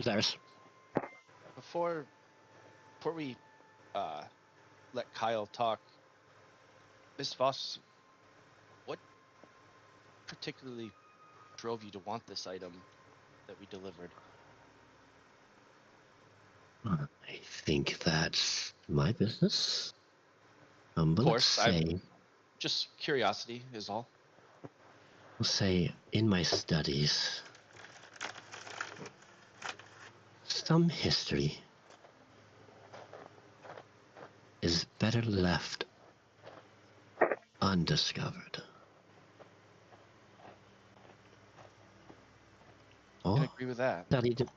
Zaris. Before we let Kyle talk, Miss Voss, what particularly drove you to want this item that we delivered? I think that's my business. But of course, I'm just curiosity is all. I'll say in my studies, some history is better left undiscovered. I can agree with that. Studied,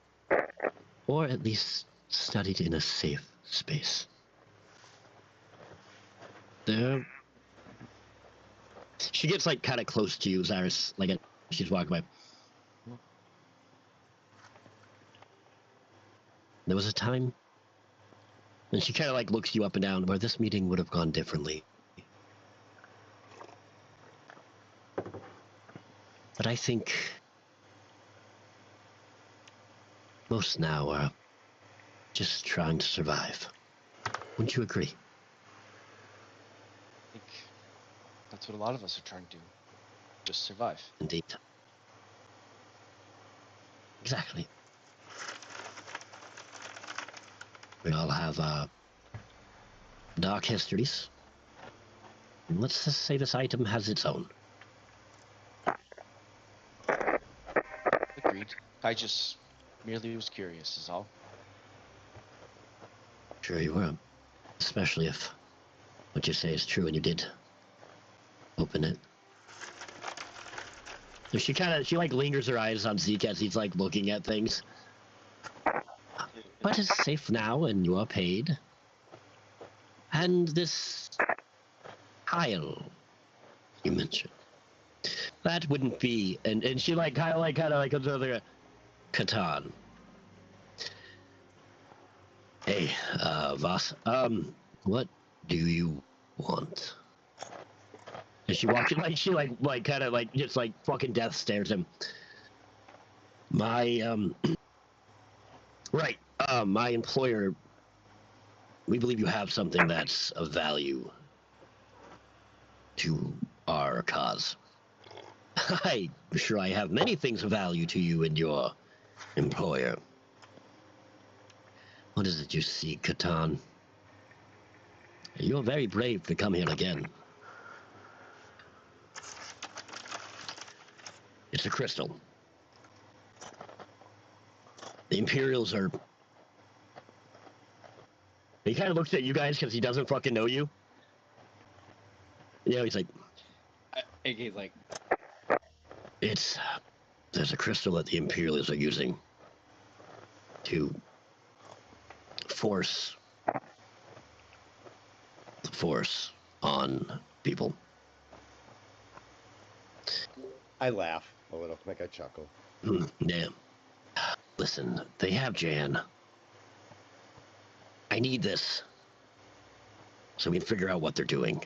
or at least studied in a safe space. There. She gets like kind of close to you, Zaris, like she's walking by. There was a time, and she kind of like looks you up and down, where this meeting would have gone differently. But I think most now are just trying to survive. Wouldn't you agree? I think that's what a lot of us are trying to do. Just survive. Indeed. Exactly. We all have dark histories. And let's just say this item has its own. Agreed. I just merely was curious, is all. Sure you were. Especially if what you say is true and you did open it. So she like lingers her eyes on Zeke as he's like looking at things. But it's safe now and you are paid. And this Kyle you mentioned. That wouldn't be and she like kinda comes over there. Catan. Hey, Voss. What do you want? And she walks in like kind of like just like fucking death stares him. My right. My employer. We believe you have something that's of value to our cause. I'm sure I have many things of value to you and your employer. What is it you seek, Catan? You're very brave to come here again. It's a crystal. The Imperials are... He kind of looks at you guys because he doesn't fucking know you. Yeah, he's like... AK's like... It's... There's a crystal that the Imperials are using to force the Force on people. I laugh a little, like I chuckle. Yeah. Listen, they have Jan. I need this so we can figure out what they're doing.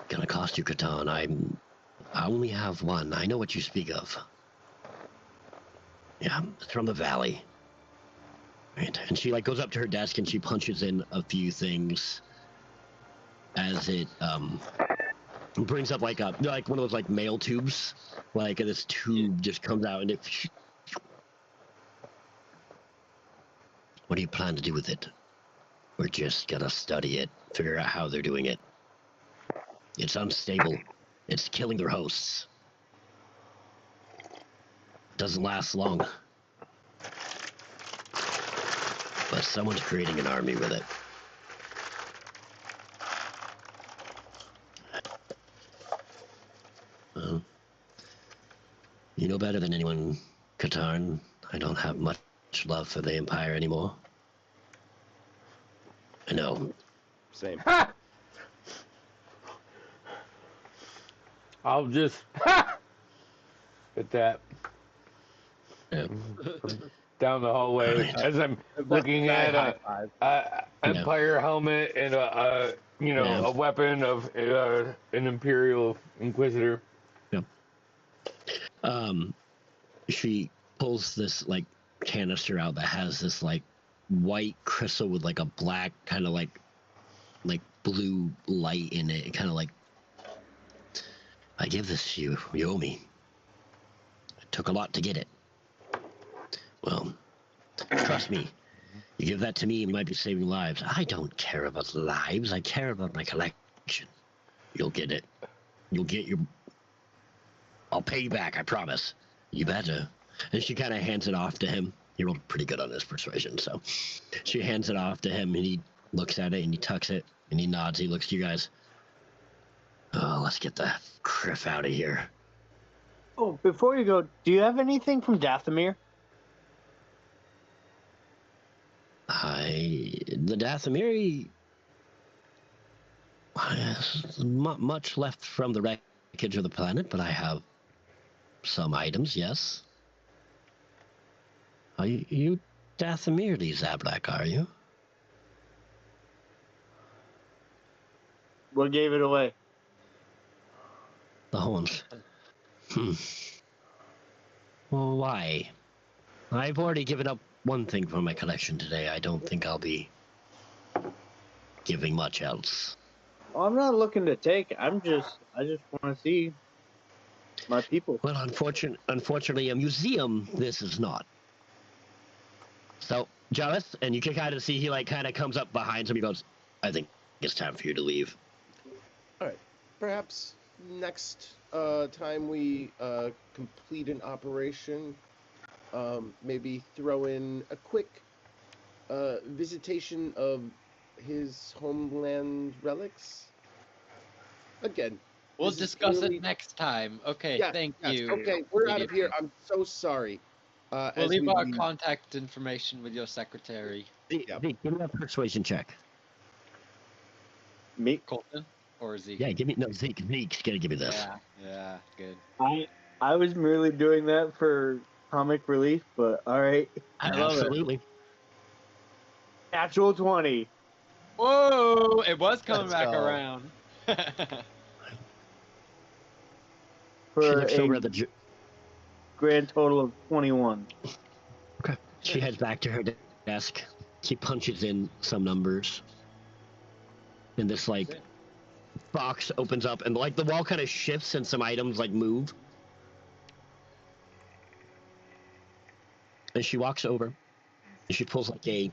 Gonna cost you, Catan. I only have one. I know what you speak of. Yeah, it's from the valley. Right. And she like goes up to her desk and she punches in a few things as it brings up like one of those like mail tubes. Like this tube just comes out and it. What do you plan to do with it? We're just gonna study it, figure out how they're doing it. It's unstable. It's killing their hosts. Doesn't last long. But someone's creating an army with it. Well, you know better than anyone, Katarn. I don't have much love for the Empire anymore. I know. Same. Ha! I'll just hit that down the hallway as I'm looking at a Empire helmet and a weapon of an Imperial Inquisitor. Yeah. She pulls this like canister out that has this like white crystal with like a black kind of like blue light in it. Kind of like, I give this to you. You owe me. It took a lot to get it. Well, trust me. You give that to me, you might be saving lives. I don't care about lives. I care about my collection. You'll get it. You'll get your... I'll pay you back, I promise. You better. And she kind of hands it off to him. He rolled pretty good on his persuasion, so... She hands it off to him, and he looks at it, and he tucks it, and he nods. He looks to you guys. Oh, let's get the criff out of here. Oh, before you go, do you have anything from Dathomir? The Dathomiri has much left from the wreckage of the planet, but I have some items, yes. Are you Dathomiri Zabrak, are you? What gave it away? The horns. Well, why? I've already given up one thing from my collection today. I don't think I'll be giving much else. Well, I'm not looking to take. I just want to see my people. Well, unfortunately, a museum, this is not. So, Jareth, and you can kind of see he like kind of comes up behind him. He goes, I think it's time for you to leave. All right. Perhaps next time we complete an operation, maybe throw in a quick visitation of his homeland relics. Again, we'll discuss it next time. Okay, yeah, thank yes, you. Okay, we're out of here. I'm so sorry. We'll leave our contact information with your secretary. Give me a persuasion check. Me? Colton? Or Zeke? Yeah, Zeke's gonna give me this. Yeah, good. I was merely doing that for comic relief, but all right. I love Absolutely. it. Natural 20. Whoa! It was coming back around. For a grand total of 21. Okay. She heads back to her desk. She punches in some numbers. And this like box opens up and like the wall kind of shifts and some items like move. And she walks over and she pulls like a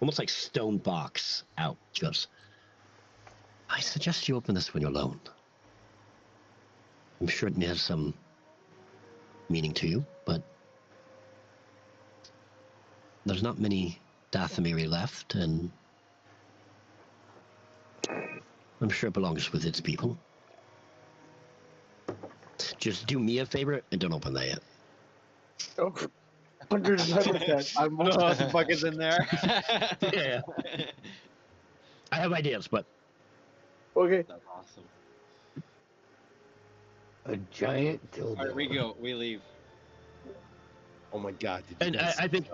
almost like stone box out. She goes, I suggest you open this when you're alone. I'm sure it has some meaning to you, but there's not many Dathomiri left, and I'm sure it belongs with its people. Just do me a favor and don't open that yet. Oh, 110%. I'm not the buckets in there. Yeah. I have ideas, but Okay. That's awesome. A giant dildo. All right, we go. We leave. Oh my God! and I think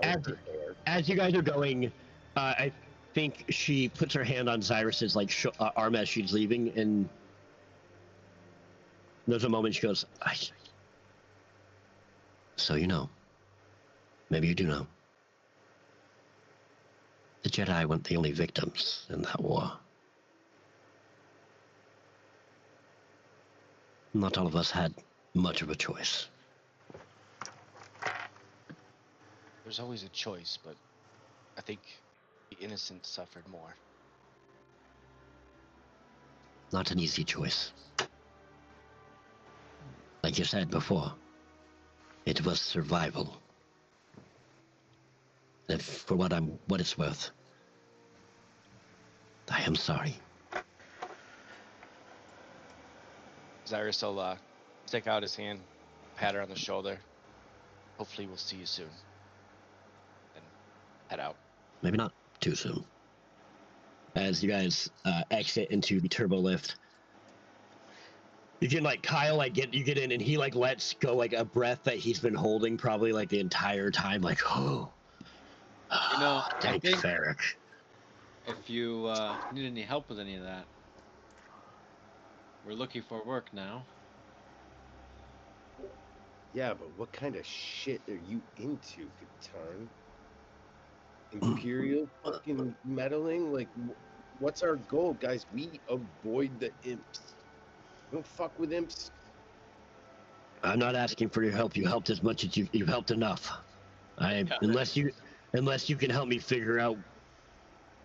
as you guys are going, I think she puts her hand on Cyrus's like arm as she's leaving, and There's a moment she goes, so you know. Maybe you do know. The Jedi weren't the only victims in that war. Not all of us had much of a choice. There's always a choice, but I think the innocent suffered more. Not an easy choice. Like you said before, it was survival. And for what it's worth, I am sorry. Zyrus will stick out his hand, pat her on the shoulder. Hopefully we'll see you soon. And head out. Maybe not too soon. As you guys exit into the turbo lift, you can Kyle you get in and he lets go a breath that he's been holding probably the entire time, oh. You know, thank you, Ferric. If you need any help with any of that, we're looking for work now. Yeah, but what kind of shit are you into, Katarn? Imperial fucking meddling? What's our goal, guys? We avoid the imps. Don't fuck with imps. I'm not asking for your help. You helped as much as you've helped enough. Unless you can help me figure out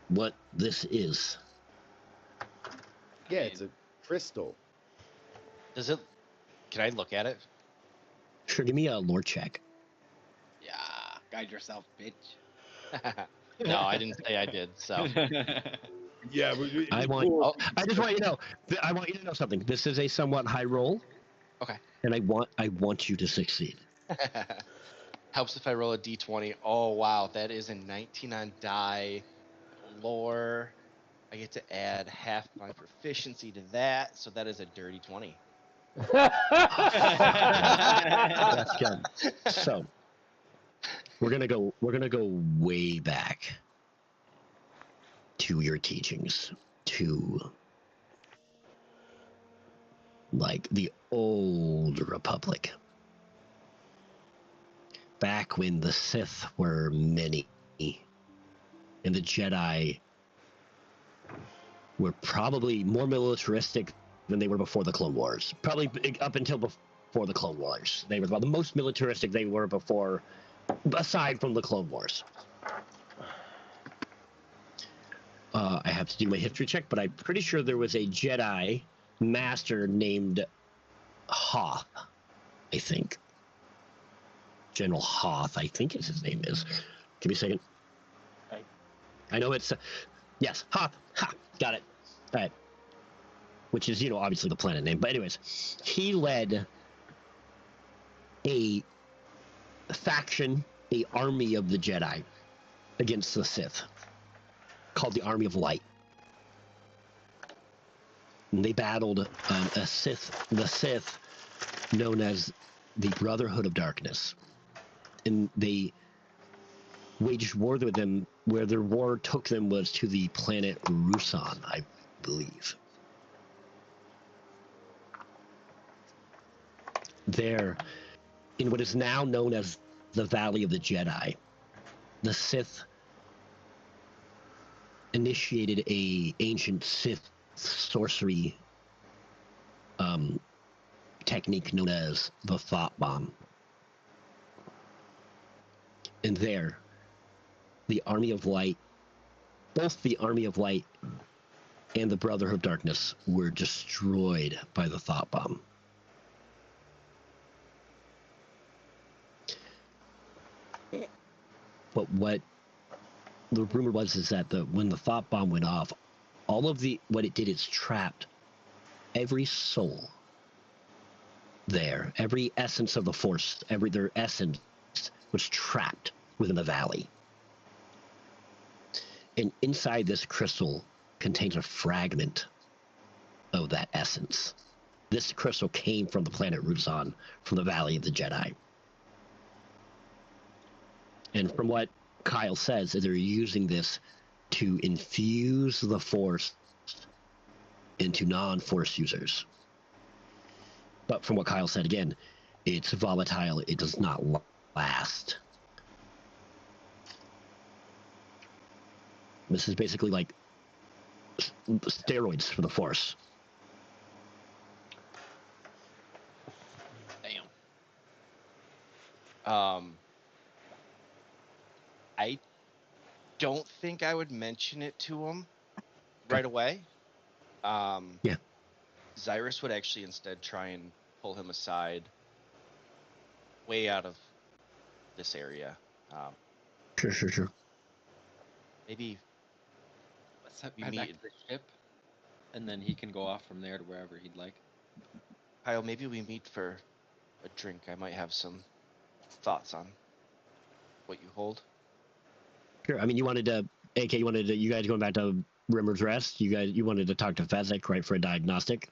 what this is. Yeah, it's a crystal. Can I look at it? Sure, give me a lore check. Yeah, guide yourself, bitch. No, I didn't say I did, so. Yeah, I just want you to know. I want you to know something. This is a somewhat high roll. Okay. And I want you to succeed. Helps if I roll a d20. Oh, wow. That is a 19 on die. Lore. I get to add half my proficiency to that, so that is a dirty 20. That's good. So we're gonna go way back to your teachings, to the old Republic. Back when the Sith were many, and the Jedi were probably more militaristic than they were before the Clone Wars. Probably up until before the Clone Wars. They were about the most militaristic they were before, aside from the Clone Wars. I have to do my history check, but I'm pretty sure there was a Jedi master named Hoth, I think. General Hoth, I think is his name is. Give me a second. I know it's... yes, Hoth. Ha! Got it. All right. Which is, obviously the planet name. But anyways, he led a faction, a army of the Jedi against the Sith, called the Army of Light. And they battled the Sith known as the Brotherhood of Darkness. And they waged war with them. Where their war took them was to the planet Rusan, I believe. There, in what is now known as the Valley of the Jedi, the Sith initiated a ancient Sith sorcery technique known as the Thought Bomb. And there, the Army of Light, both the Army of Light and the Brotherhood of Darkness were destroyed by the Thought Bomb. But what the rumor was is that when the Thought Bomb went off, what it did is trapped every soul there, every essence of the Force, their essence was trapped within the valley. And inside this crystal contains a fragment of that essence. This crystal came from the planet Rusan, from the Valley of the Jedi. And from what Kyle says, they're using this to infuse the Force into non-Force users. but from what Kyle said again, it's volatile. It does not last. This is basically like steroids for the Force. Damn. I don't think I would mention it to him right away. Yeah. Zyrus would actually instead try and pull him aside, way out of this area. Sure. Maybe Let's We head back meet- to the ship, and then he can go off from there to wherever he'd like. Kyle, maybe we meet for a drink. I might have some thoughts on what you hold. Sure. I mean, you wanted to, AK, you guys going back to Rimmer's Rest? You wanted to talk to Fezzik, right, for a diagnostic?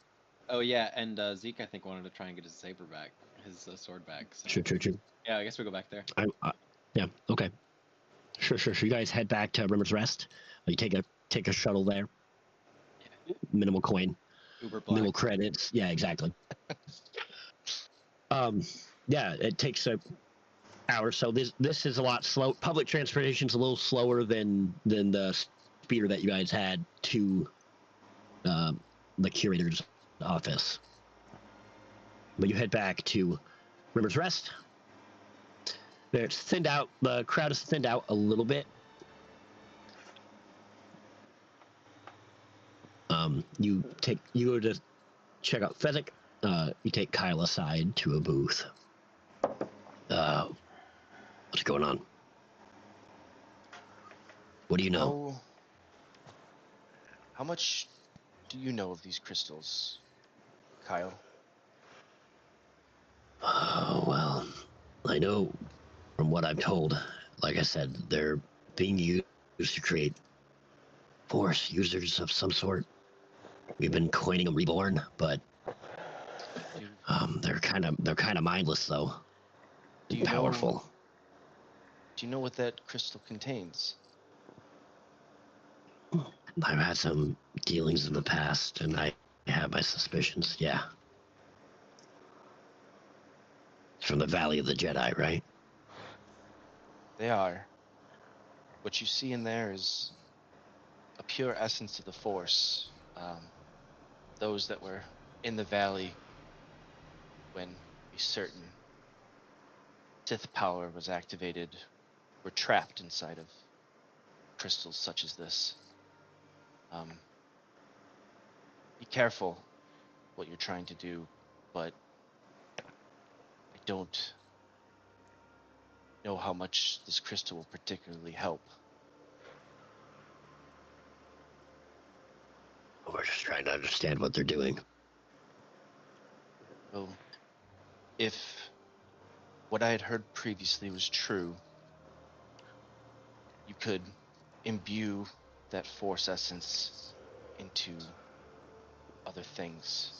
Oh yeah, and Zeke I think wanted to try and get his saber back, his sword back. So. Sure. Yeah, I guess we go back there. Yeah, okay. Sure. You guys head back to Rimmer's Rest. You take a shuttle there. Yeah. Minimal coin. Uber Black. Minimal credits. Yeah, exactly. Yeah, it takes a hour. So this is a lot slow. Public transportation's a little slower than the speeder that you guys had to the curator's office. But you head back to Rimmer's Rest. It's thinned out. The crowd is thinned out a little bit. You go to check out Fezzik. You take Kyle aside to a booth. What's going on? What do you know? How much do you know of these crystals, Kyle? Oh, well, I know from what I'm told, like I said, they're being used to create Force users of some sort. We've been coining them Reborn, but they're kind of mindless though. Do you Powerful. Do you know what that crystal contains? I've had some dealings in the past, and I have my suspicions. Yeah. It's from the Valley of the Jedi, right? They are. What you see in there is a pure essence of the Force. Those that were in the valley when a certain Sith power was activated were trapped inside of crystals such as this. Be careful what you're trying to do, but I don't know how much this crystal will particularly help. We're just trying to understand what they're doing. Well, if what I had heard previously was true, you could imbue that Force essence into other things.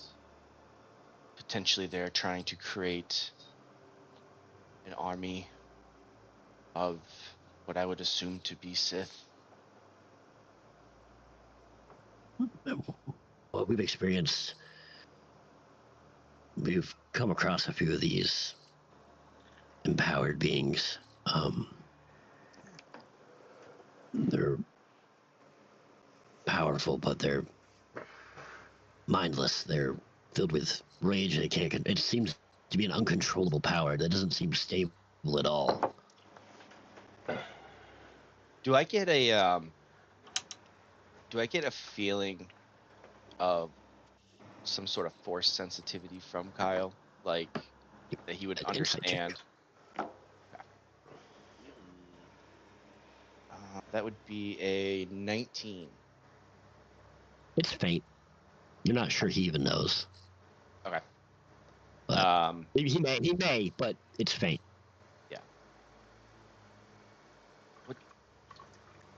Potentially they're trying to create an army of what I would assume to be Sith. Well, we've come across a few of these empowered beings. They're powerful, but they're mindless. They're filled with rage. It seems to be an uncontrollable power that doesn't seem stable at all. Do I get a feeling of some sort of Force sensitivity from Kyle? Like that he would An insight check. understand? That would be a 19. It's faint. You're not sure he even knows. Okay. But he may, but it's faint. Yeah.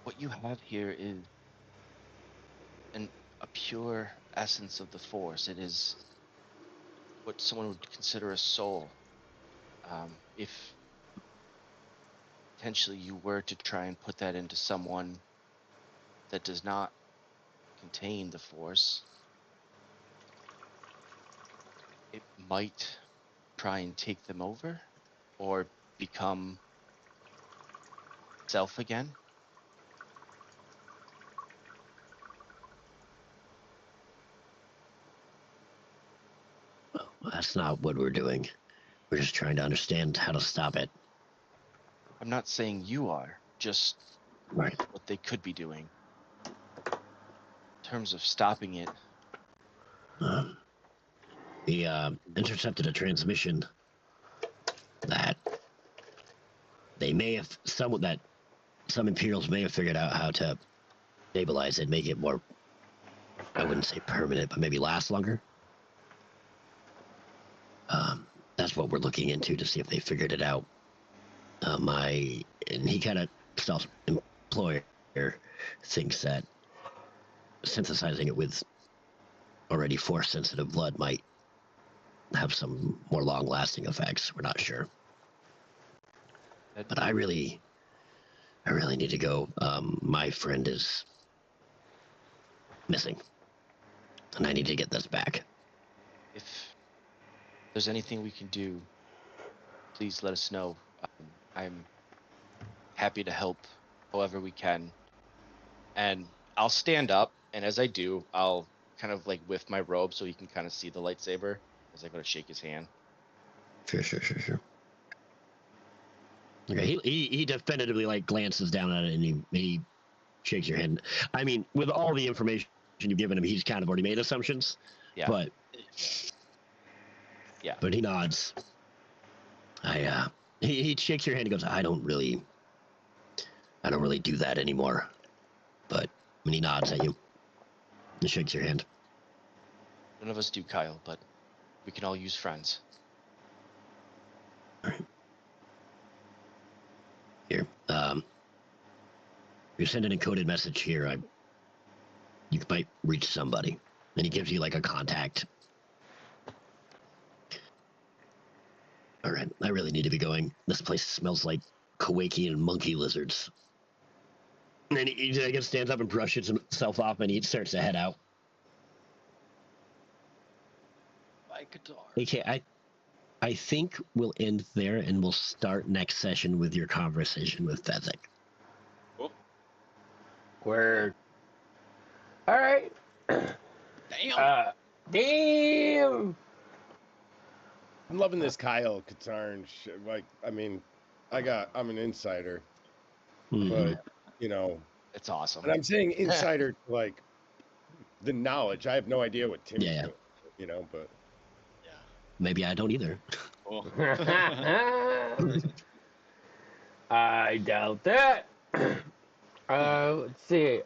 What you have here is a pure essence of the Force. It is what someone would consider a soul. If potentially you were to try and put that into someone that does not contain the Force, it might try and take them over or become self again. Well, that's not what we're doing. We're just trying to understand how to stop it. I'm not saying you are, just Right. what they could be doing. In terms of stopping it, He intercepted a transmission that they may have some Imperials may have figured out how to stabilize it, make it more, I wouldn't say permanent, but maybe last longer. That's what we're looking into to see if they figured it out. And he kind of self-employer thinks that synthesizing it with already force-sensitive blood might have some more long-lasting effects. We're not sure. But I really need to go. My friend is missing, and I need to get this back. if there's anything we can do, please let us know. I'm happy to help however we can. And I'll stand up, and as I do, I'll kind of like lift my robe so he can kind of see the lightsaber as I go to shake his hand. Sure. Okay, he definitively like glances down at it and he shakes your hand. I mean, with all the information you've given him, he's kind of already made assumptions. Yeah. But he nods. He shakes your hand and goes, I don't really do that anymore. But when he nods at you, he shakes your hand. None of us do, Kyle, but we can all use friends. All right. Here, you send an encoded message here. You might reach somebody. And he gives you like a contact. All right, I really need to be going. This place smells like Kowakian monkey lizards. And then he just stands up and brushes himself off, and he starts to head out. My guitar. Okay, I think we'll end there, and we'll start next session with your conversation with Fezzik. Cool. Word. All right. Damn. Damn. I'm loving this Kyle Katarn shit. Like, I mean, I'm an insider, but you know, It's awesome. and I'm saying insider to like the knowledge. I have no idea what Timmy's Yeah. doing, you know, but Maybe I don't either. Cool. I doubt that. Let's see.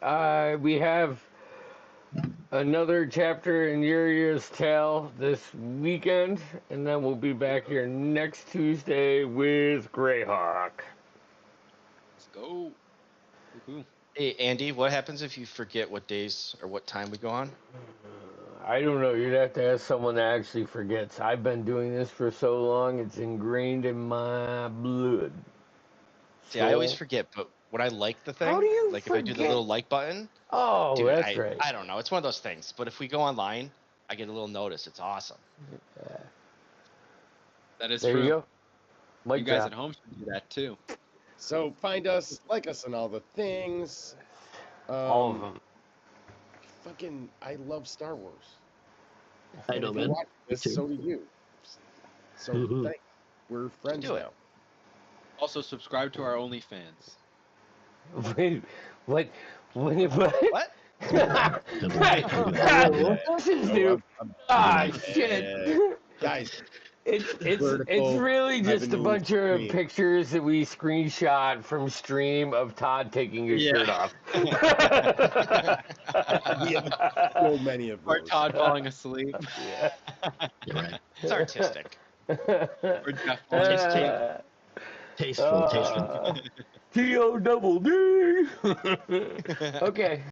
We have another chapter in Uria's Tale this weekend, and then we'll be back here next Tuesday with Greyhawk. Let's go. Woohoo. Hey, Andy, what happens if you forget what days or what time we go on? I don't know. You'd have to ask someone that actually forgets. I've been doing this for so long; it's ingrained in my blood. See, I always So- forget, but when I like the thing, How do you like if I do the forget? little like button, Oh, dude, that's right. I don't know. It's one of those things. But if we go online, I get a little notice. It's awesome. That is There true. you go. Mic You guys drop. at home should do that too. so find us, like us, on all the things. All of them. Fucking, I love Star Wars. I And know, if you're man. watching this, too. so do you. So Mhm. thanks. We're friends Do it. now. Also, subscribe to our OnlyFans. Wait, what? What? What? This is new. Ah, shit. Guys, It's Vertical, really just a revenue bunch of stream. pictures that we screenshot from stream of Todd taking his shirt off. we have so many of Or those. Todd falling asleep. You're right. It's artistic. Or Jeff falling asleep. Tasteful. T-O-double-D. Okay.